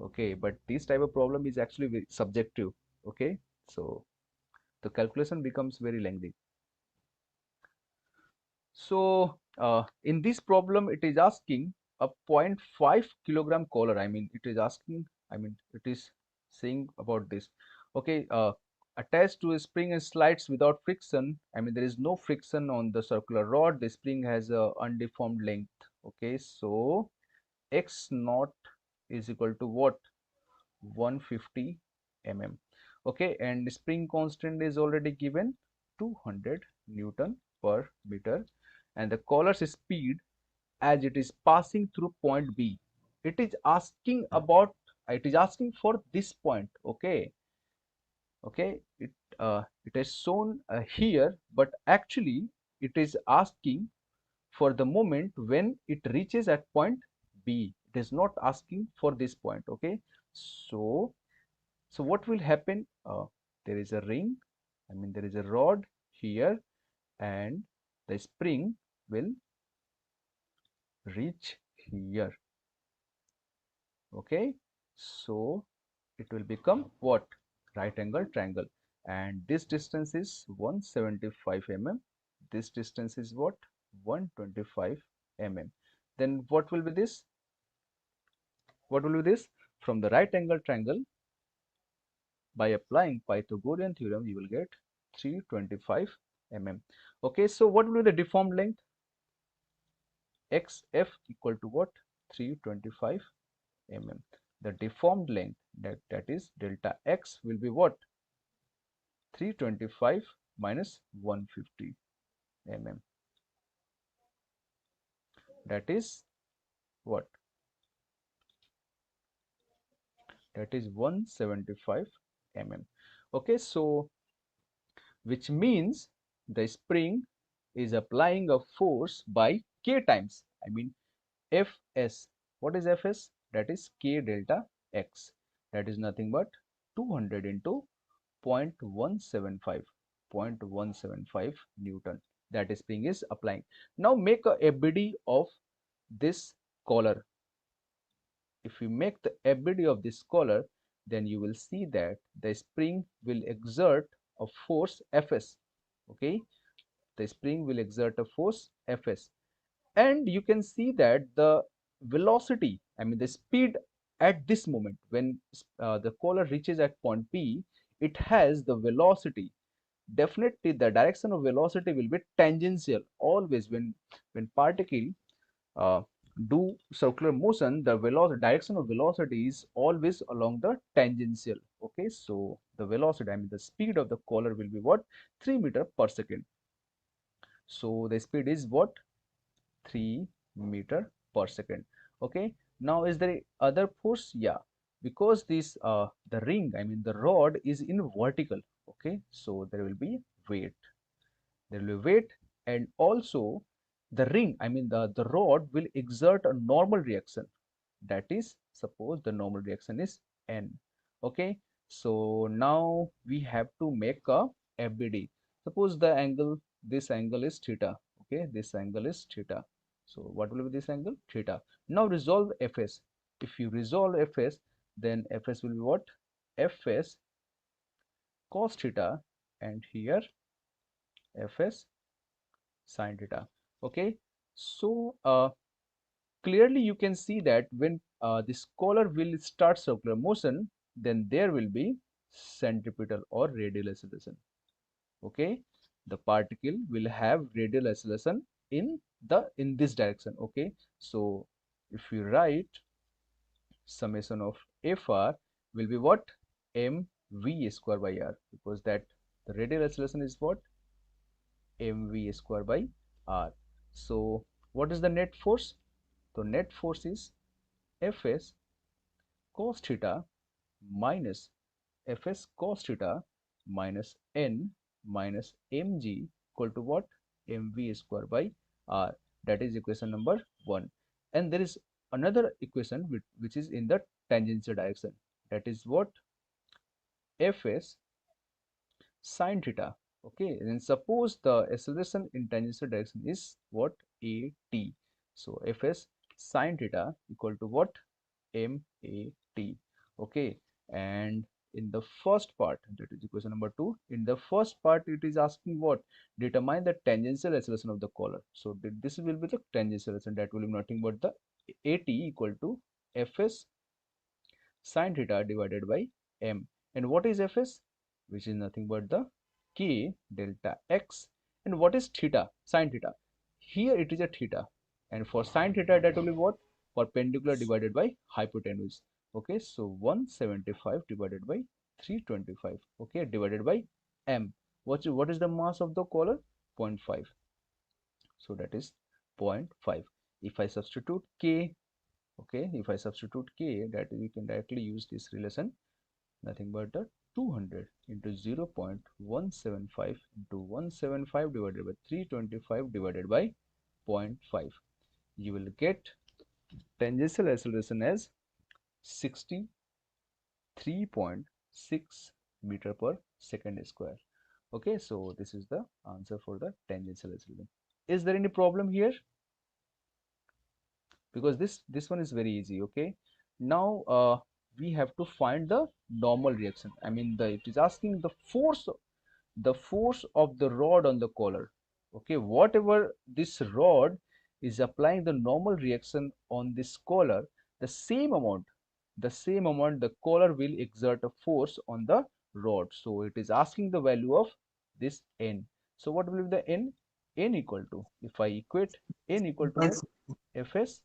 Okay, but this type of problem is actually very subjective. Okay, so the calculation becomes very lengthy. So in this problem, it is asking a 0.5 kilogram collar. I mean, it is asking, I mean, it is saying about this. Okay, attached to a spring and slides without friction. I mean, there is no friction on the circular rod. The spring has a undeformed length. Okay, so x naught is equal to what? 150 mm. Okay, and spring constant is already given 200 Newton per meter, and the collar's speed as it is passing through point B. It is asking about, it is asking for this point. Okay, okay, it is shown here, but actually it is asking for the moment when it reaches at point B. It is not asking for this point. Okay, so what will happen? There is a ring. I mean there is a rod here and the spring will reach here. Okay, so it will become what? Right angle triangle, and this distance is 175 mm. This distance is what? 125 mm. Then what will be this? What will be this? From the right angle triangle, by applying Pythagorean theorem, you will get 325 mm. Okay, so what will be the deformed length? XF equal to what? 325 mm. The deformed length, that is delta X, will be what? 325 minus 150 mm. That is what? That is 175 mm. Okay, so which means the spring is applying a force by K times. I mean Fs. What is Fs? That is K delta X. That is nothing but 200 into 0.175 Newton. That spring is applying. Now make a FBD of this collar. If you make the FBD of this collar, then you will see that the spring will exert a force Fs. Okay, the spring will exert a force Fs, and you can see that the velocity, I mean the speed at this moment when the collar reaches at point P, it has the velocity. Definitely the direction of velocity will be tangential. Always when particle uh, do circular motion, the velocity, direction of velocity is always along the tangential. Okay, so the velocity, I mean the speed of the collar will be what? 3 meter per second. So the speed is what? 3 meter per second. Okay, now is there other force? Yeah, because this the ring, I mean the rod is in vertical. Okay, so there will be weight. There will be weight, and also the ring, I mean the rod will exert a normal reaction. That is, suppose the normal reaction is N. Okay, so now we have to make a FBD. Suppose the angle, this angle is theta. Okay, this angle is theta. So what will be this angle? Theta. Now resolve Fs. If you resolve Fs, then Fs will be what? Fs cos theta, and here Fs sin theta. Okay, so clearly you can see that when this collar will start circular motion, then there will be centripetal or radial acceleration. Okay, the particle will have radial acceleration in this direction. Okay, so if you write summation of Fr will be what? Mv square by r, because that the radial acceleration is what? Mv square by r. So what is the net force? So net force is Fs cos theta minus Fs cos theta minus n minus mg equal to what? Mv square by r. That is equation number 1. And there is another equation which is in the tangential direction. That is what? Fs sin theta. Okay, and suppose the acceleration in tangential direction is what? At. So Fs sin theta equal to what? MAT. Okay, and in the first part, that is equation number 2, in the first part it is asking what? Determine the tangential acceleration of the collar. So this will be the tangential acceleration, that will be nothing but the AT equal to Fs sin theta divided by m. And what is Fs? Which is nothing but the K delta x. And what is theta? Sin theta. Here it is a theta, and for sin theta that will be what? Perpendicular divided by hypotenuse. Okay, so 175 divided by 325. Okay, divided by m. What is the mass of the collar? 0.5. So that is 0.5. If I substitute K, okay, if I substitute K, that we can directly use this relation, nothing but the 200 into 0.175 into 175 divided by 325 divided by 0.5. You will get tangential acceleration as 63.6 meter per second square. Okay, so this is the answer for the tangential acceleration. Is there any problem here? Because this one is very easy. Okay, now we have to find the normal reaction. I mean, it is asking the force of the rod on the collar. Okay, whatever this rod is applying the normal reaction on this collar, the same amount the collar will exert a force on the rod. So it is asking the value of this n. So what will be the n equal to, if I equate, n equal to what? Fs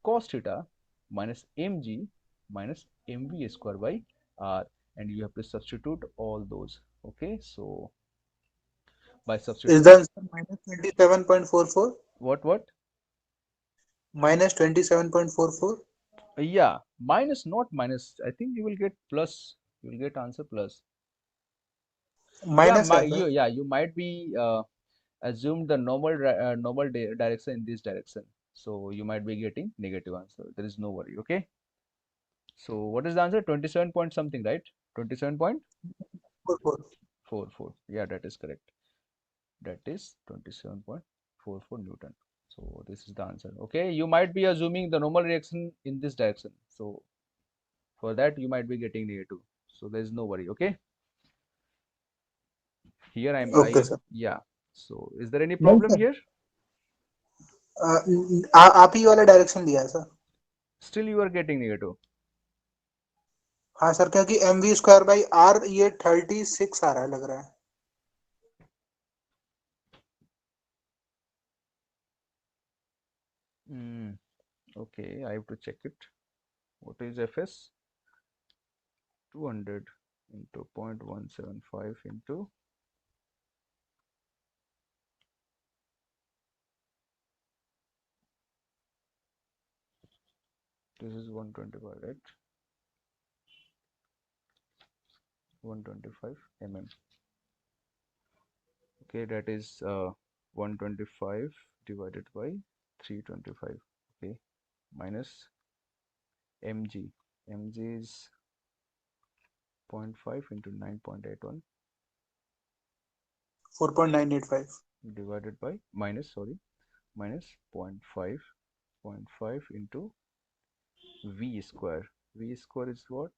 cos theta minus mg minus mv square by r, and you have to substitute all those. Okay, so by Is the substituting answer minus 27.44? what Minus 27.44? yeah, minus, not minus, I think you will get plus, you will get answer plus. Yeah, Minus है sir. you might be assumed the normal direction in this direction, so you might be getting negative answer. There is no worry. Okay, so what is the answer? 27 point something, right? 44. 27.44. Yeah, that is correct. That is 27.44 Newton. So this is the answer. Okay, you might be assuming the normal reaction in this direction, so for that you might be getting negative, so there is no worry. Okay, here Okay sir. yeah. So is there any नहीं problem sir, here? आप ही वाला direction लिया है sir. Still you are getting negative. हाँ sir, क्योंकि mv square by r ये 36 आ रहा है, लग रहा है. Okay, I have to check it. What is Fs? 200 into 0.175 into this is 125, right? 125 mm. Okay, that is 125 divided by 325. Okay, minus mg. Mg is 0.5 into 9.81 4.985 divided by minus 0.5 into v square. V square is what?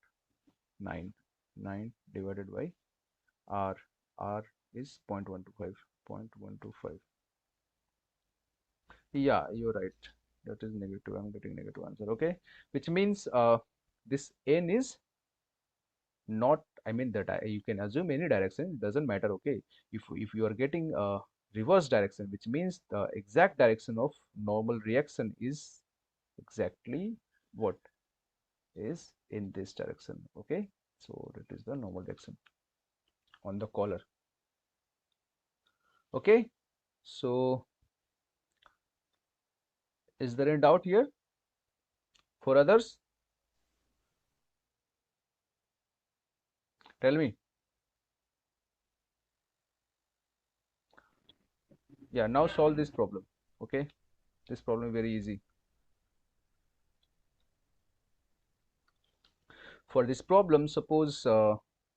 9. 9 divided by r. R is 0.125. 0.125. Yeah, you're right. That is negative. I'm getting negative answer. Okay, which means this n is not, I mean that you can assume any direction, it doesn't matter. Okay, if you are getting reverse direction, which means the exact direction of normal reaction is exactly what is in this direction. Okay, so that is the normal direction on the collar. Okay, so is there any doubt here for others? Tell me. Yeah, now solve this problem. Okay, this problem is very easy. For this problem, suppose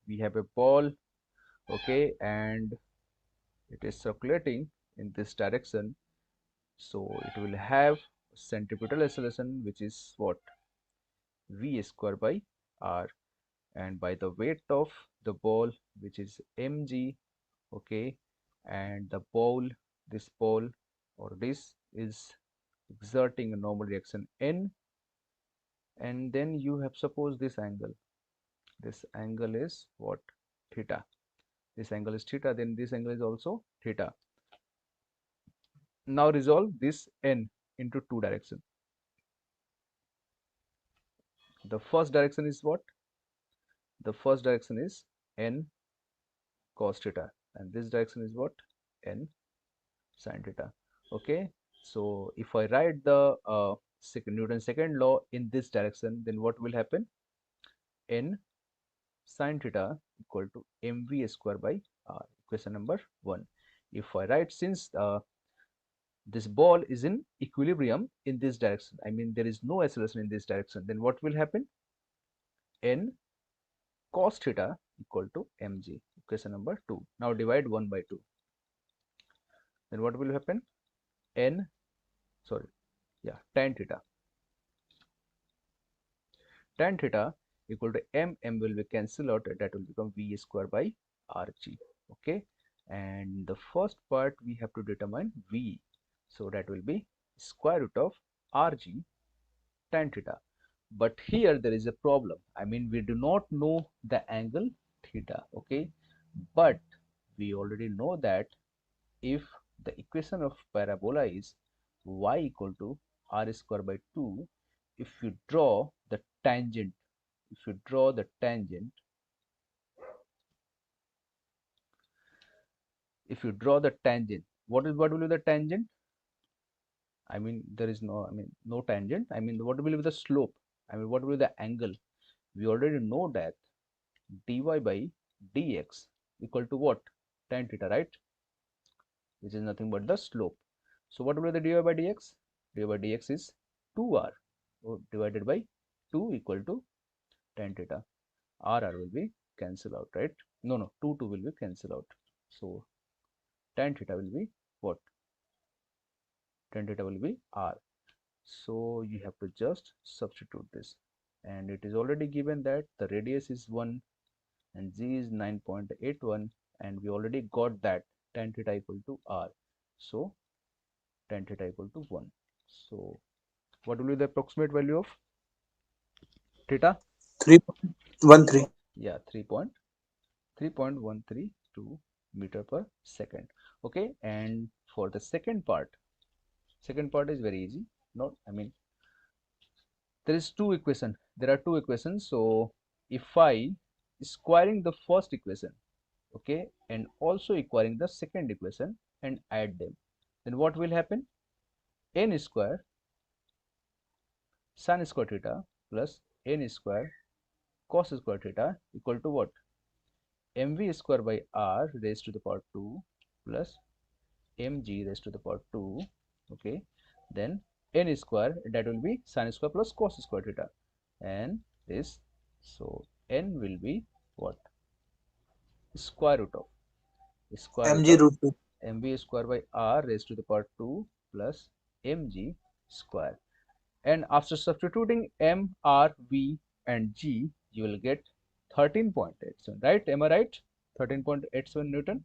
we have a ball, okay, and it is circulating in this direction, so it will have centripetal acceleration, which is what? V square by r, and by the weight of the ball, which is mg. Okay, and the ball, this ball or this is exerting a normal reaction n, and then you have, suppose, this angle is what? Theta. This angle is theta, then this angle is also theta. Now resolve this n into two directions. The first direction is what? The first direction is n cos theta, and this direction is what? N sin theta. Okay, so if I write the Newton's second law in this direction, then what will happen? N sin theta equal to mv square by r. Equation number 1. If I write, since this ball is in equilibrium in this direction, I mean there is no acceleration in this direction, then what will happen? N cos theta equal to mg. equation number 2. Now divide 1 by 2. Then what will happen? Tan theta. Tan theta equal to m will be cancelled out, that will become v square by rg. Okay, and the first part we have to determine v, so that will be square root of rg tan theta. But here there is a problem. I mean, we do not know the angle theta. Okay, but we already know that if the equation of parabola is y equal to r square by 2, if you draw the tangent, what will be the tangent? I mean, there is no tangent. I mean, what will be the slope? I mean, what will be the angle? We already know that dy by dx equal to what? Tan theta, right? Which is nothing but the slope. So what will be the dy by dx? Dy by dx is 2r divided by 2 equal to tan theta. R will be cancelled out, right? No, 2 will be cancelled out. So tan theta will be what? Tan theta will be r. So you have to just substitute this, and it is already given that the radius is 1 and g is 9.81, and we already got that tan theta equal to r. So tan theta equal to 1. So what will be the approximate value of theta? 3.13. Yeah, 3.132 meter per second. Okay, and for the second part is very easy. There are two equations. So if I squaring the first equation, okay, and also equaling the second equation and add them, then what will happen? N square sin square theta plus n square cos square theta equal to what? Mv square by r raised to the power 2 plus mg raised to the power 2. Okay, then n square, that will be sin square plus cos square theta, and this, so n will be what? Square root of mg root 2. mv square by r raised to the power 2 plus mg square, and after substituting m, r, v and g, you will get 13.87, right? Am I right? 13.87 Newton.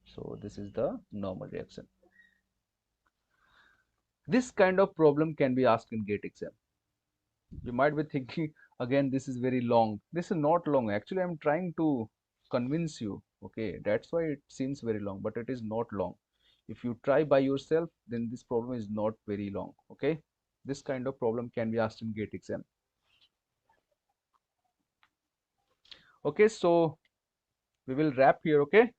So this is the normal reaction. This kind of problem can be asked in GATE exam. You might be thinking again, this is very long. This is not long. Actually, I'm trying to convince you. Okay, that's why it seems very long, but it is not long. If you try by yourself, then this problem is not very long. Okay, this kind of problem can be asked in GATE exam. Okay, so we will wrap here. Okay.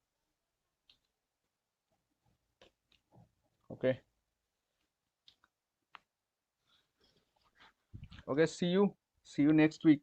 Okay, see you next week.